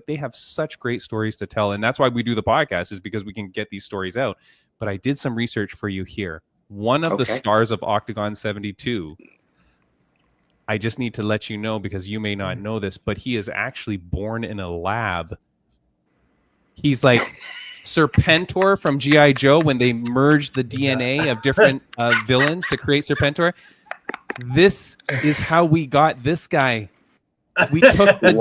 they have such great stories to tell, and that's why we do the podcast, is because we can get these stories out. But I did some research for you here. One of the stars of Oktagon 72 I just need to let you know, because you may not know this, but he is actually born in a lab. He's like Serpentor from G.I. Joe when they merged the DNA of different villains to create Serpentor. This is how we got this guy. We took the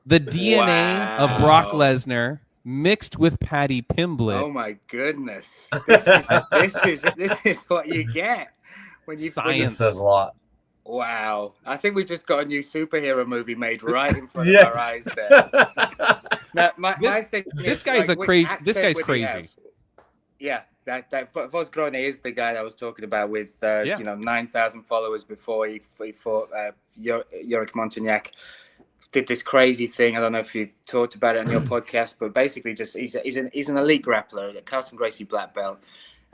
DNA of Brock Lesnar mixed with Paddy Pimblett. Oh my goodness! This is what you get when you Science. Says a lot. Wow! I think we just got a new superhero movie made right in front of our eyes there. Now, my thing this guy's a crazy. This guy's crazy. Yeah, that Vosgrone is the guy that I was talking about with 9,000 followers before he fought Yorick Montagnac. Did this crazy thing. I don't know if you talked about it on your podcast, but basically, just he's an elite grappler, a Carson Gracie black belt.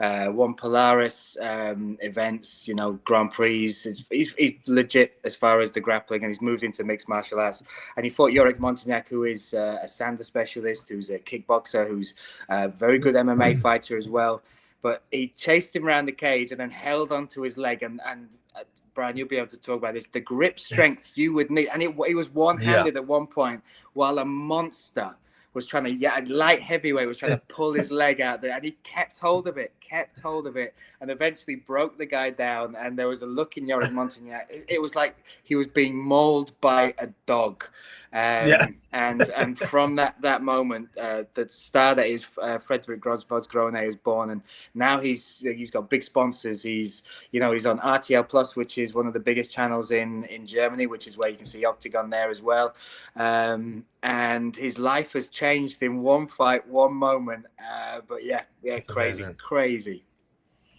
Won Polaris events, Grand Prix. He's legit as far as the grappling, and he's moved into mixed martial arts. And he fought Yorick Montagnac, who is a Sanda specialist, who's a kickboxer, who's a very good MMA fighter as well. But he chased him around the cage and then held onto his leg. And Bryan, you'll be able to talk about this. The grip strength you would need, and he was one-handed at one point, while a monster was trying to, light heavyweight was trying to pull his leg out there, and he kept hold of it, and eventually broke the guy down. And there was a look in Yorick Montagnac. It was like he was being mauled by a dog. And from that moment, the star that is Frederick Vosgrone is born, and now he's got big sponsors. He's on RTL Plus, which is one of the biggest channels in Germany, which is where you can see Oktagon there as well. And his life has changed in one fight, one moment. But it's crazy.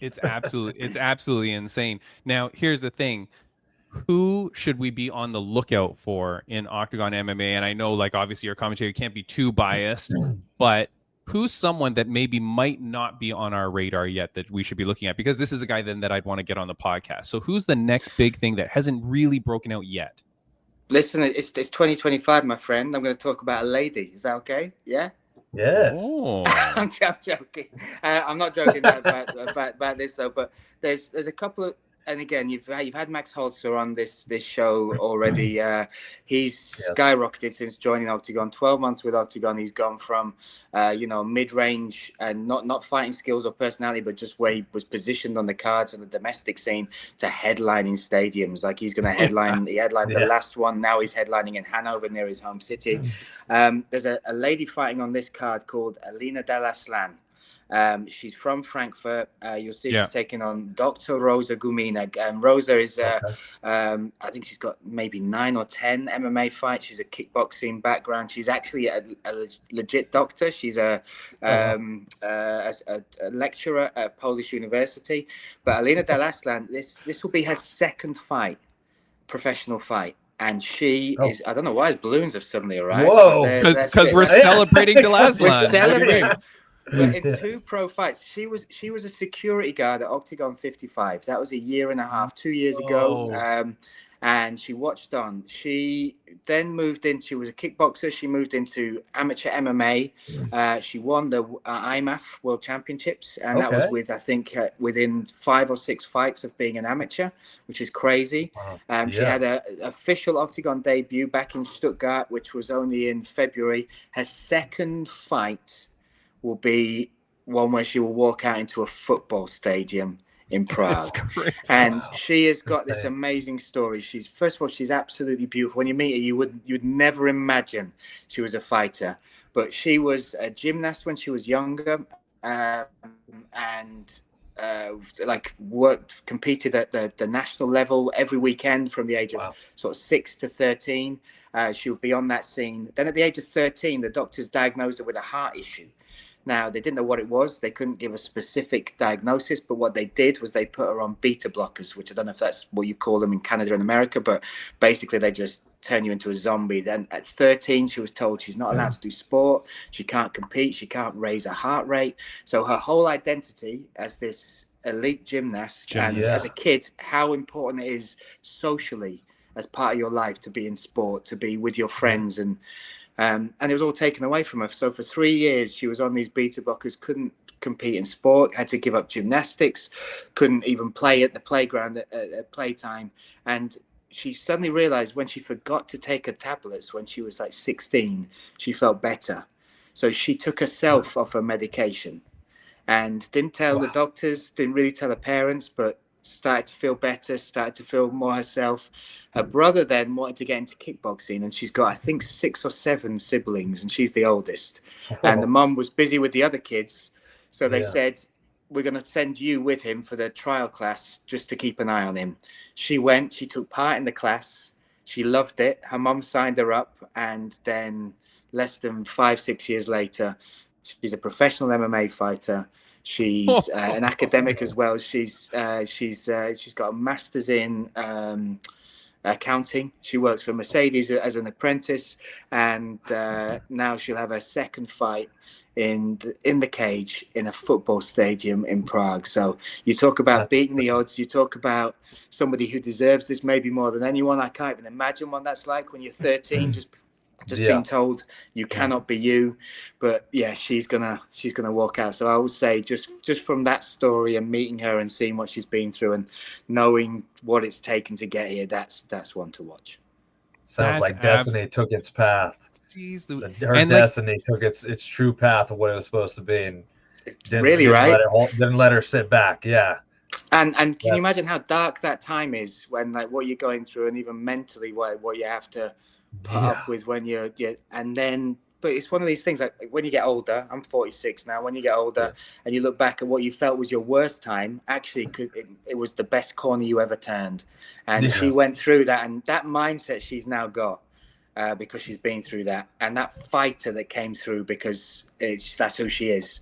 It's absolutely insane. Now, here's the thing. Who should we be on the lookout for in Oktagon MMA? And I know, obviously your commentary can't be too biased, but who's someone that maybe might not be on our radar yet that we should be looking at? Because this is a guy then that I'd want to get on the podcast. So who's the next big thing that hasn't really broken out yet? Listen, it's 2025, my friend. I'm going to talk about a lady. Is that okay? Yeah? Yes. Oh. I'm joking. I'm not joking about this, though, but there's a couple of, and again, you've had Max Holzer on this show already. He's skyrocketed since joining Oktagon. 12 months with Oktagon, he's gone from mid-range and not fighting skills or personality, but just where he was positioned on the cards and the domestic scene, to headlining stadiums. Like, he's going to headline. He headlined the last one. Now he's headlining in Hanover, near his home city. There's a lady fighting on this card called Alina Dalaslan. She's from Frankfurt. You'll see she's taking on Dr. Rosa Gumina. Rosa is, I think she's got maybe 9 or 10 MMA fights. She's a kickboxing background. She's actually a legit doctor. She's a lecturer at Polish University. But Alina Dalaslan, this will be her second professional fight. And she is, I don't know why balloons have suddenly arrived. Whoa. Because we're celebrating Dalaslan. We're celebrating. But in 2 pro fights, she was a security guard at Oktagon 55. That was a year and a half, 2 years ago. And she watched on. She then moved in. She was a kickboxer. She moved into amateur MMA. She won the IMAF World Championships, and that was with, I think, within 5 or 6 fights of being an amateur, which is crazy. She had an official Oktagon debut back in Stuttgart, which was only in February. Her second fight will be one where she will walk out into a football stadium in Prague. And she has got this amazing story. First of all, she's absolutely beautiful. When you meet her, you'd never imagine she was a fighter. But she was a gymnast when she was younger, and competed at the national level every weekend from the age of sort of 6 to 13. She would be on that scene. Then at the age of 13, the doctors diagnosed her with a heart issue. Now, they didn't know what it was. They couldn't give a specific diagnosis, but what they did was they put her on beta blockers, which I don't know if that's what you call them in Canada and America, but basically they just turn you into a zombie. Then at 13, she was told she's not allowed to do sport. She can't compete. She can't raise her heart rate. So her whole identity as this elite gymnast and as a kid, how important it is socially as part of your life to be in sport, to be with your friends, and it was all taken away from her. So for 3 years, she was on these beta blockers, couldn't compete in sport, had to give up gymnastics, couldn't even play at the playground at playtime. And she suddenly realized when she forgot to take her tablets when she was like 16, she felt better. So she took herself off her medication and didn't tell the doctors, didn't really tell her parents, but started to feel better, started to feel more herself. Her brother then wanted to get into kickboxing, and she's got, I think, 6 or 7 siblings, and she's the oldest. And the mum was busy with the other kids. So they said, we're going to send you with him for the trial class just to keep an eye on him. She went, she took part in the class. She loved it. Her mum signed her up. And then less than 5-6 years later, she's a professional MMA fighter. She's an academic as well. She's got a master's in accounting. She works for Mercedes as an apprentice. And now she'll have her second fight in the cage in a football stadium in Prague. So you talk about beating the odds. You talk about somebody who deserves this maybe more than anyone. I can't even imagine what that's like when you're 13, just being told you cannot be you. But yeah, she's gonna walk out. So I would say just from that story and meeting her and seeing what she's been through and knowing what it's taken to get here, that's one to watch. Sounds like destiny took its path. Jeez, her destiny took its true path of what it was supposed to be, and didn't let her sit back. Yeah. And can you imagine how dark that time is when, like, what you're going through, and even mentally what you have to put up with when you're and then. But it's one of these things, like when you get older. I'm 46 now. When you get older and you look back at what you felt was your worst time, actually, it was the best corner you ever turned. And she went through that, and that mindset she's now got. Because she's been through that, and that fighter that came through because that's who she is.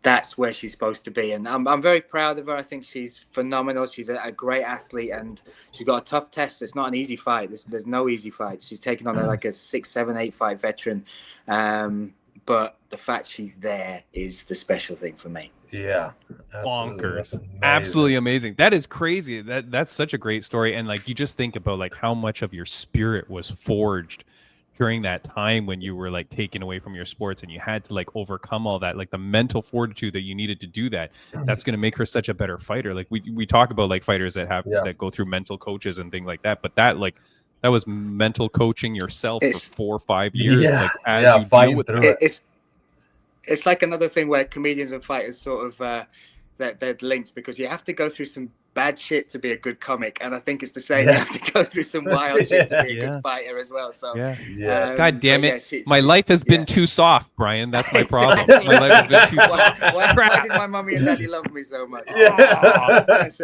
That's where she's supposed to be, and I'm very proud of her. I think she's phenomenal. She's a great athlete, and she's got a tough test. It's not an easy fight. There's no easy fight. She's taken on like a 6, 7, 8 fight veteran, but the fact she's there is the special thing for me. Yeah, bonkers, absolutely amazing. That is crazy. That's such a great story, and like you just think about like how much of your spirit was forged during that time when you were like taken away from your sports and you had to like overcome all that, like the mental fortitude that you needed to do that. That's going to make her such a better fighter. Like we talk about like fighters that have that go through mental coaches and things like that, but that was mental coaching yourself for 4 or 5 years. Like as you deal with it. It's like another thing where comedians and fighters sort of they're linked, because you have to go through some bad shit to be a good comic, and I think it's the same. You have to go through some wild shit to be a good fighter as well. So God damn it, my life has been too soft, Bryan. That's my problem. My life has been too soft. Why did my mommy and daddy love me so much? I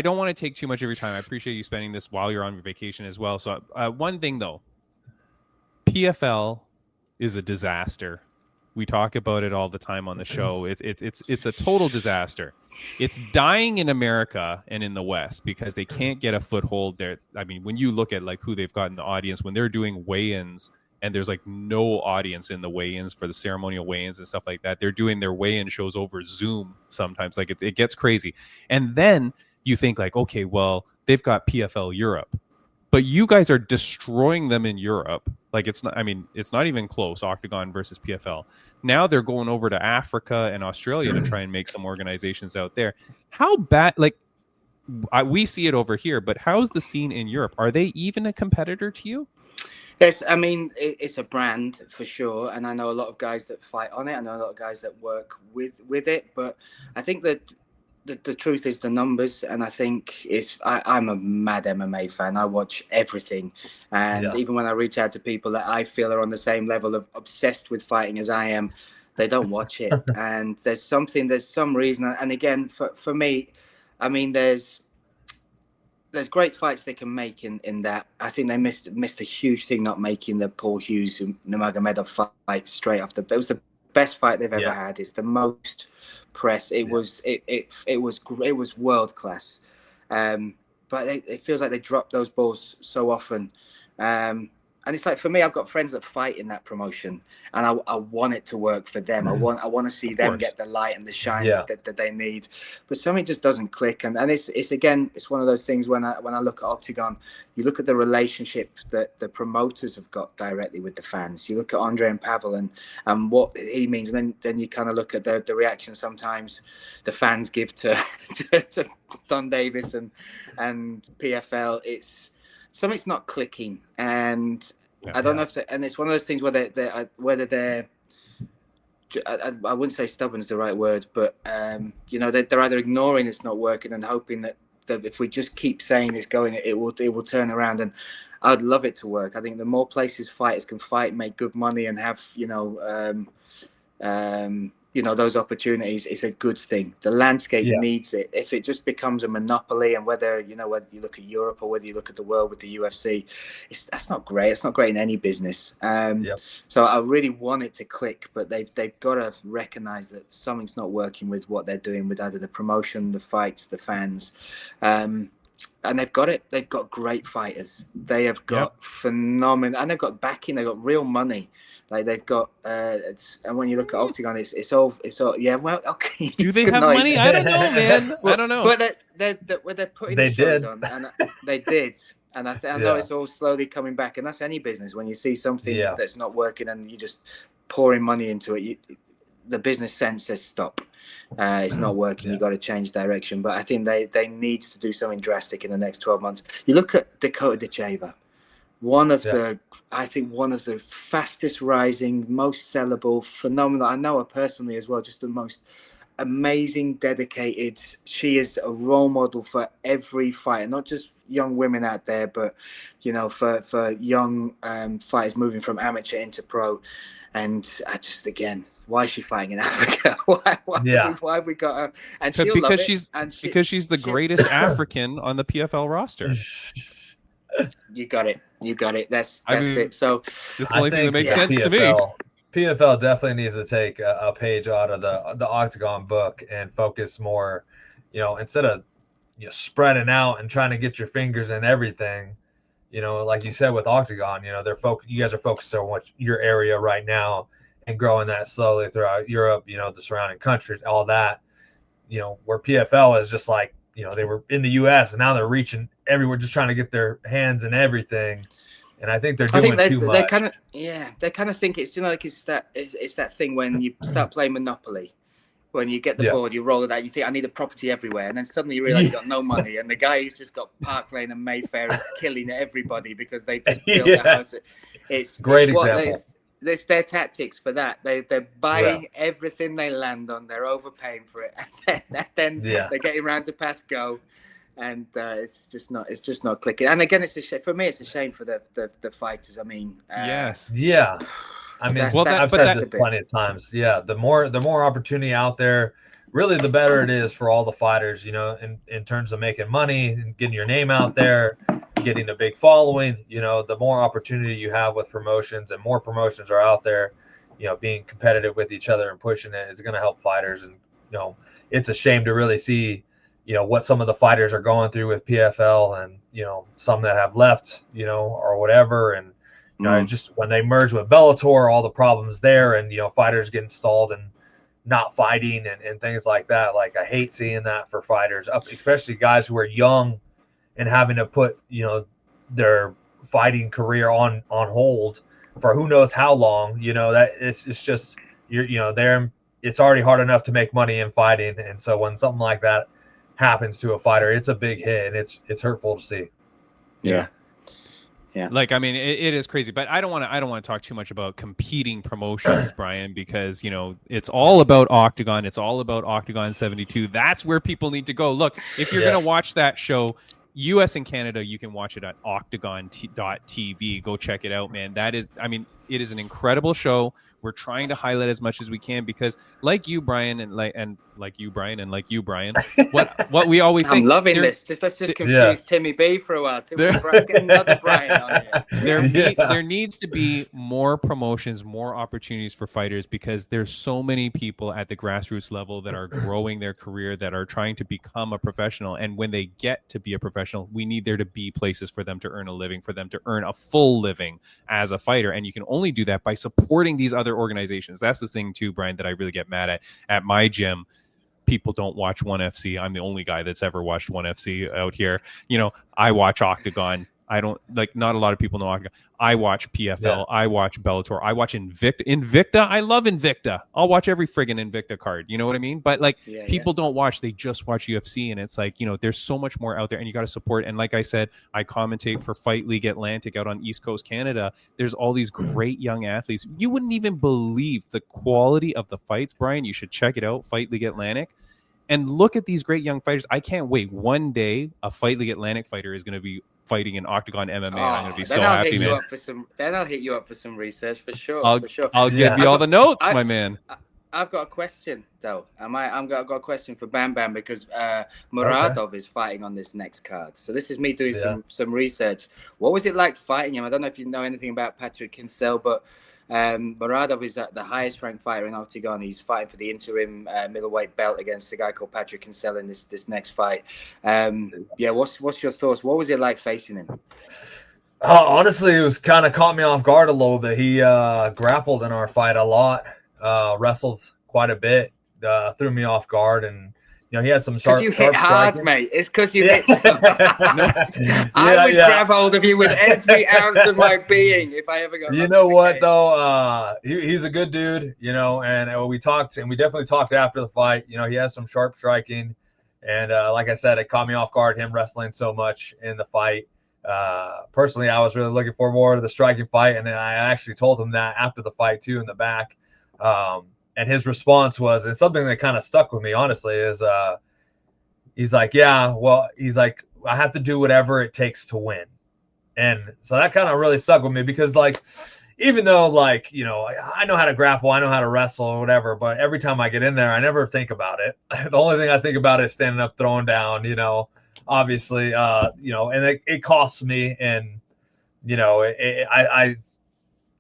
don't want to take too much of your time. I appreciate you spending this while you're on your vacation as well. So one thing though, PFL is a disaster. We talk about it all the time on the show. It's a total disaster. It's dying in America and in the West because they can't get a foothold there. I mean, when you look at like who they've got in the audience, when they're doing weigh-ins and there's like no audience in the weigh-ins for the ceremonial weigh-ins and stuff like that, they're doing their weigh-in shows over Zoom sometimes. Like it gets crazy. And then you think like, okay, well, they've got PFL Europe, but you guys are destroying them in Europe. Like it's not even close. Oktagon versus PFL. Now they're going over to Africa and Australia to try and make some organizations out there. How bad? Like we see it over here, but how's the scene in Europe? Are they even a competitor to you? Yes, I mean it's a brand for sure, and I know a lot of guys that fight on it. I know a lot of guys that work with it, but I think that the truth is the numbers, and I think I'm a mad MMA fan. I watch everything, and even when I reach out to people that I feel are on the same level of obsessed with fighting as I am, they don't watch it. And there's some reason. And again, for me, I mean, there's great fights they can make in that. I think they missed a huge thing not making the Paul Hughes and Nurmagomedov fight straight after. It was the best fight they've ever had. It's the most press. It was world class, but it feels like they drop those balls so often. And it's like, for me, I've got friends that fight in that promotion, and I want it to work for them. I want to see them get the light and the shine that they need. But something just doesn't click. And it's again, it's one of those things when I look at Octagon, you look at the relationship that the promoters have got directly with the fans. You look at Andre and Pavel and what he means, and then you kind of look at the reaction sometimes the fans give to Don Davis and PFL. Something's not clicking, and I don't know if and it's one of those things where whether they're I wouldn't say stubborn is the right word, but they're either ignoring it's not working and hoping that if we just keep saying it's going, it will turn around. And I'd love it to work. I think the more places fighters can fight, make good money, and have those opportunities, it's a good thing. The landscape needs it. If it just becomes a monopoly, and whether you look at Europe or whether you look at the world with the UFC, that's not great. It's not great in any business. So I really want it to click, but they've got to recognize that something's not working with what they're doing with either the promotion, the fights, the fans. And they've got it. They've got great fighters. They have got phenomenal, and they've got backing. They've got real money. Like they've got, and when you look at Octagon, it's all. Yeah, well, okay. Do they have money? I don't know, man. I don't know. But they're putting the shows on, and they did. And I know it's all slowly coming back, and that's any business. When you see something that's not working and you're just pouring money into it, the business sense says stop. It's not working. You've got to change direction. But I think they need to do something drastic in the next 12 months. You look at Dakota Decheva, one of the fastest rising, most sellable, phenomenal. I know her personally as well, just the most amazing, dedicated. She is a role model for every fighter, not just young women out there, but for young fighters moving from amateur into pro. And I just, again, why is she fighting in Africa? Why have we got her? And because she's the greatest African on the PFL roster. You got it. That's it. So this is the only thing that makes sense to me. PFL definitely needs to take a page out of the Octagon book and focus more, instead of spreading out and trying to get your fingers in everything. Like you said with Octagon, you guys are focused on your area right now and growing that slowly throughout Europe, the surrounding countries, all that. Where PFL is just like, they were in the U.S. and now they're reaching everywhere, just trying to get their hands in everything. And I think they're doing too much. They kind of think it's it's that thing when you start playing Monopoly, when you get the board, you roll it out, you think I need a property everywhere, and then suddenly you realize you've got no money, and the guy who's just got Park Lane and Mayfair is killing everybody because they just built the house. It's great example. It's their tactics for that. They're buying everything they land on. They're overpaying for it, and then they're getting around to pass go, and it's just not clicking. And again, it's a shame for me. It's a shame for the fighters. I mean, yes, I mean, I've said this plenty of times. Yeah, the more opportunity out there, really, the better it is for all the fighters. In terms of making money and getting your name out there, getting a big following. The more opportunity you have with promotions, and more promotions are out there, being competitive with each other and pushing it is going to help fighters. And it's a shame to really see what some of the fighters are going through with PFL, and some that have left, or whatever. And just when they merge with Bellator, all the problems there, and fighters getting stalled and not fighting and things like that. Like, I hate seeing that for fighters, especially guys who are young and having to put their fighting career on hold for who knows how long. That it's just it's already hard enough to make money in fighting, and so when something like that happens to a fighter, it's a big hit, and it's hurtful to see. Yeah. Like, I mean, it is crazy, but I don't want to talk too much about competing promotions, Brian, because it's all about Octagon. It's all about Octagon 72. That's where people need to go. Look, if you're gonna watch that show, US and Canada, you can watch it at octagon.tv. Go check it out, man. It is an incredible show. We're trying to highlight as much as we can because, like you, Brian, and like you, Bryan, and like you, Bryan. What we always say. I'm loving this. Let's just confuse Timmy B for a while. Let's get another Bryan on here. There needs to be more promotions, more opportunities for fighters, because there's so many people at the grassroots level that are growing their career, that are trying to become a professional. And when they get to be a professional, we need there to be places for them to earn a living, for them to earn a full living as a fighter. And you can only do that by supporting these other organizations. That's the thing too, Bryan, that I really get mad at. At my gym, people don't watch ONE FC. I'm the only guy that's ever watched ONE FC out here. I watch Oktagon. I don't not a lot of people know Oktagon. I watch PFL. Yeah. I watch Bellator. I watch Invicta. I love Invicta. I'll watch every friggin' Invicta card. You know what I mean? But people don't watch. They just watch UFC, and it's there's so much more out there, and you got to support. And like I said, I commentate for Fight League Atlantic out on East Coast Canada. There's all these great young athletes. You wouldn't even believe the quality of the fights, Bryan. You should check it out, Fight League Atlantic. And look at these great young fighters. I can't wait. One day, a Fight League Atlantic fighter is going to be fighting in Oktagon MMA. And I'm going to be so happy, man. Then I'll hit you up for some research for sure. I'll give you all the notes, my man. I've got a question though. I've got a question for BamBam, because Muradov is fighting on this next card. So this is me doing some research. What was it like fighting him? I don't know if you know anything about Patrick Kinsella, but Muradov is the highest ranked fighter in Oktagon. He's fighting for the interim middleweight belt against a guy called Patrick Kinsella in this next fight. What's your thoughts? What was it like facing him? Honestly, it was kind of caught me off guard a little bit. He grappled in our fight a lot, wrestled quite a bit, threw me off guard, and he had some sharp. Because you hit hard, striking. Mate. It's because you hit. I would grab hold of you with every ounce of my being if I ever got. You know what though? He's a good dude. And we talked, and we definitely talked after the fight. He has some sharp striking, and like I said, it caught me off guard, him wrestling so much in the fight. Personally, I was really looking for more of the striking fight, and I actually told him that after the fight too in the back. And his response was, and something that kind of stuck with me, honestly, is he's like, I have to do whatever it takes to win. And so that kind of really stuck with me, because even though I know how to grapple, I know how to wrestle or whatever, but every time I get in there, I never think about it. The only thing I think about is standing up, throwing down, obviously, and it costs me. And, I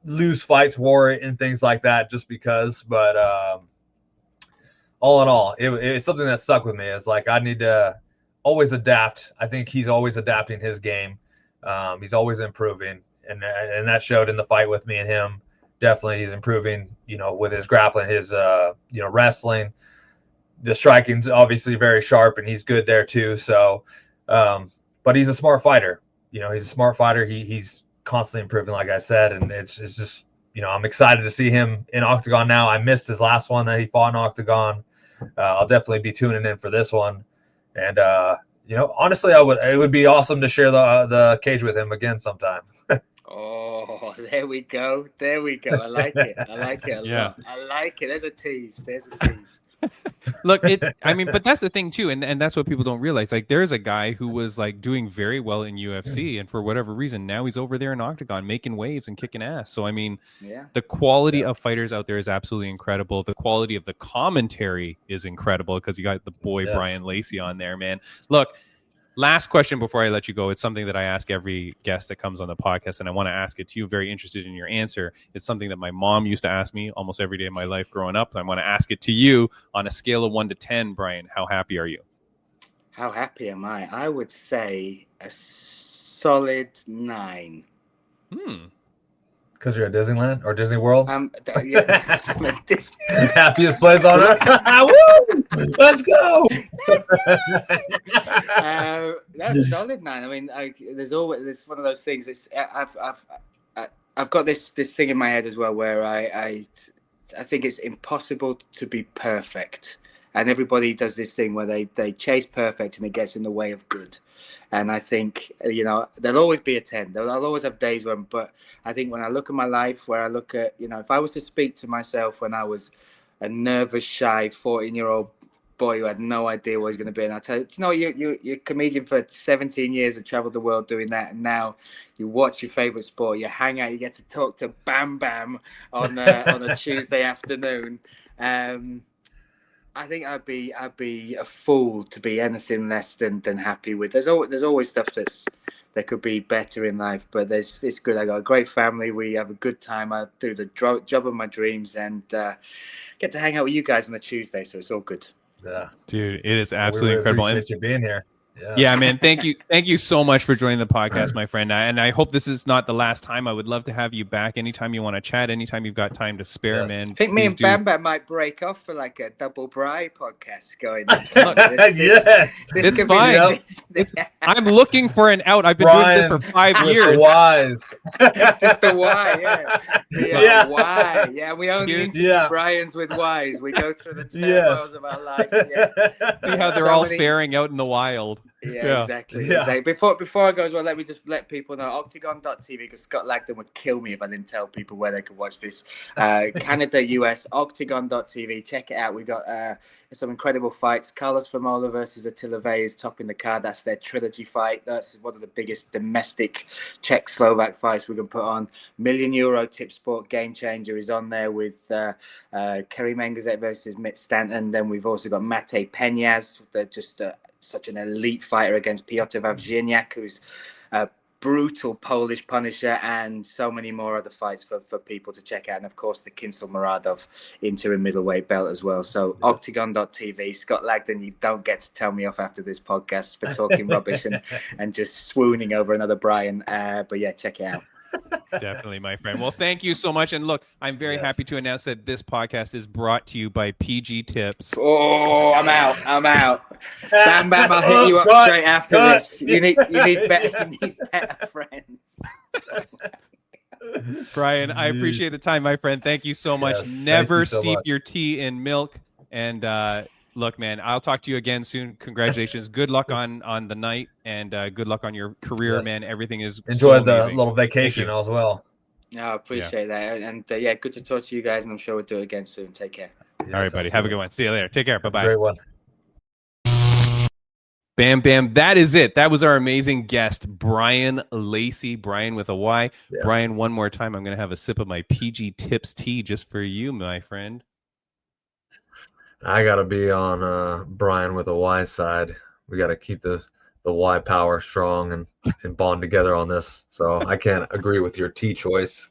lose fights, war and things like that just because. But all in all, it's something that stuck with me. It's I need to always adapt. I think he's always adapting his game. He's always improving, and that showed in the fight with me and him. Definitely, he's improving. With his grappling, his wrestling. The striking's obviously very sharp, and he's good there too. So, but he's a smart fighter. He's a smart fighter. He's constantly improving, like I said, and it's just I'm excited to see him in Oktagon now. I missed his last one that he fought in Oktagon. I'll definitely be tuning in for this one, and honestly, it would be awesome to share the cage with him again sometime. Oh, there we go. I like it. I like it a lot. I like it. There's a tease. Look, but that's the thing too, and that's what people don't realize. There's a guy who was doing very well in UFC, and for whatever reason, now he's over there in Oktagon making waves and kicking ass. So the quality of fighters out there is absolutely incredible. The quality of the commentary is incredible, because you got the boy Bryan Lacey on there, man. Look, last question before I let you go. It's something that I ask every guest that comes on the podcast, and I want to ask it to you. Very interested in your answer. It's something that my mom used to ask me almost every day of my life growing up. I want to ask it to you on a scale of 1 to 10, Bryan. How happy are you? How happy am I? I would say a solid 9. Because you're at Disneyland or Disney World? Happiest place on earth. Woo! Let's go. That's a solid 9. There's one of those things. I've got this thing in my head as well, where I think it's impossible to be perfect, and everybody does this thing where they chase perfect and it gets in the way of good. And I think, there'll always be a 10. I'll always have days but I think when I look at my life, where I look at, if I was to speak to myself when I was a nervous, shy 14-year-old boy who had no idea what he was going to be, and I tell you, you're a comedian for 17 years and traveled the world doing that, and now you watch your favorite sport, you hang out, you get to talk to BamBam on a Tuesday afternoon. I think I'd be a fool to be anything less than happy with. There's always stuff that could be better in life, but it's good. I got a great family. We have a good time. I do the job of my dreams and get to hang out with you guys on a Tuesday, so it's all good. Yeah, dude, it is we absolutely really incredible. Appreciate you being here. Yeah, man. Thank you so much for joining the podcast, my friend. And I hope this is not the last time. I would love to have you back anytime you want to chat, anytime you've got time to spare, man. I think me and BamBam might break off for like a double Bryan podcast going. Yes, it's fine. I'm looking for an out. I've been doing this for 5 years. Wise. Just the why, yeah. Why, yeah. We only interview Bryans with whys. We go through the turmoils of our life. Yeah. See how they're all faring out in the wild. Yeah, exactly. Before I go as well, let me just let people know Oktagon.tv, because Scott Lagden would kill me if I didn't tell people where they could watch this. Canada, US, Oktagon.tv. Check it out. We got some incredible fights. Carlos Famola versus Attila Vey is topping the card. That's their trilogy fight. That's one of the biggest domestic Czech-Slovak fights we can put on. €1 million tip sport game changer is on there with Kerry Mengazet versus Mitt Stanton. Then we've also got Mate Peñas. They're just such an elite fighter against Piotr Wawrzyniak, who's a brutal Polish punisher, and so many more other fights for people to check out. And of course, the Kinsel Muradov interim middleweight belt as well. So Oktagon.tv. Scott Lagden, you don't get to tell me off after this podcast for talking rubbish and just swooning over another Bryan. But yeah, check it out. Definitely, my friend. Well, thank you so much. And look, I'm very happy to announce that this podcast is brought to you by PG Tips. Oh, I'm out. BamBam, I'll hit you up straight after this. You need better friends. Bryan, I appreciate the time, my friend. Thank you so much. Never steep your tea in milk. And look, man, I'll talk to you again soon. Congratulations. Good luck on the night, and good luck on your career, man. Everything is enjoy the little vacation as well. No, I appreciate that. And good to talk to you guys, and I'm sure we'll do it again soon. Take care. All right, buddy. Have a good one. See you later. Take care. Bye-bye. Great one. Bam, bam. That is it. That was our amazing guest, Bryan Lacey. Bryan with a Y. Yeah. Bryan, one more time. I'm going to have a sip of my PG Tips tea just for you, my friend. I got to be on Bryan with a Y side. We got to keep the Y power strong and bond together on this. So I can't agree with your tea choice.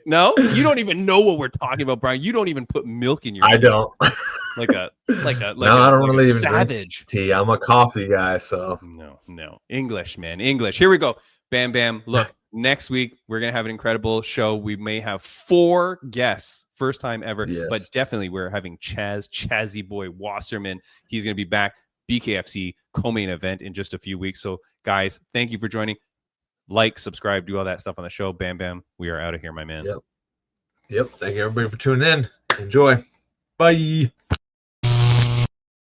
No, you don't even know what we're talking about, Bryan. You don't even put milk in your tea. I don't. I don't really even drink tea. I'm a coffee guy, so no. English, man. English. Here we go. Bam, bam. Look, next week we're gonna have an incredible show. We may have 4 guests. First time ever, but definitely we're having Chazzy Boy Wasserman. He's going to be back. BKFC co-main event in just a few weeks. So, guys, thank you for joining. Like, subscribe, do all that stuff on the show. Bam, bam. We are out of here, my man. Yep. Thank you, everybody, for tuning in. Enjoy. Bye.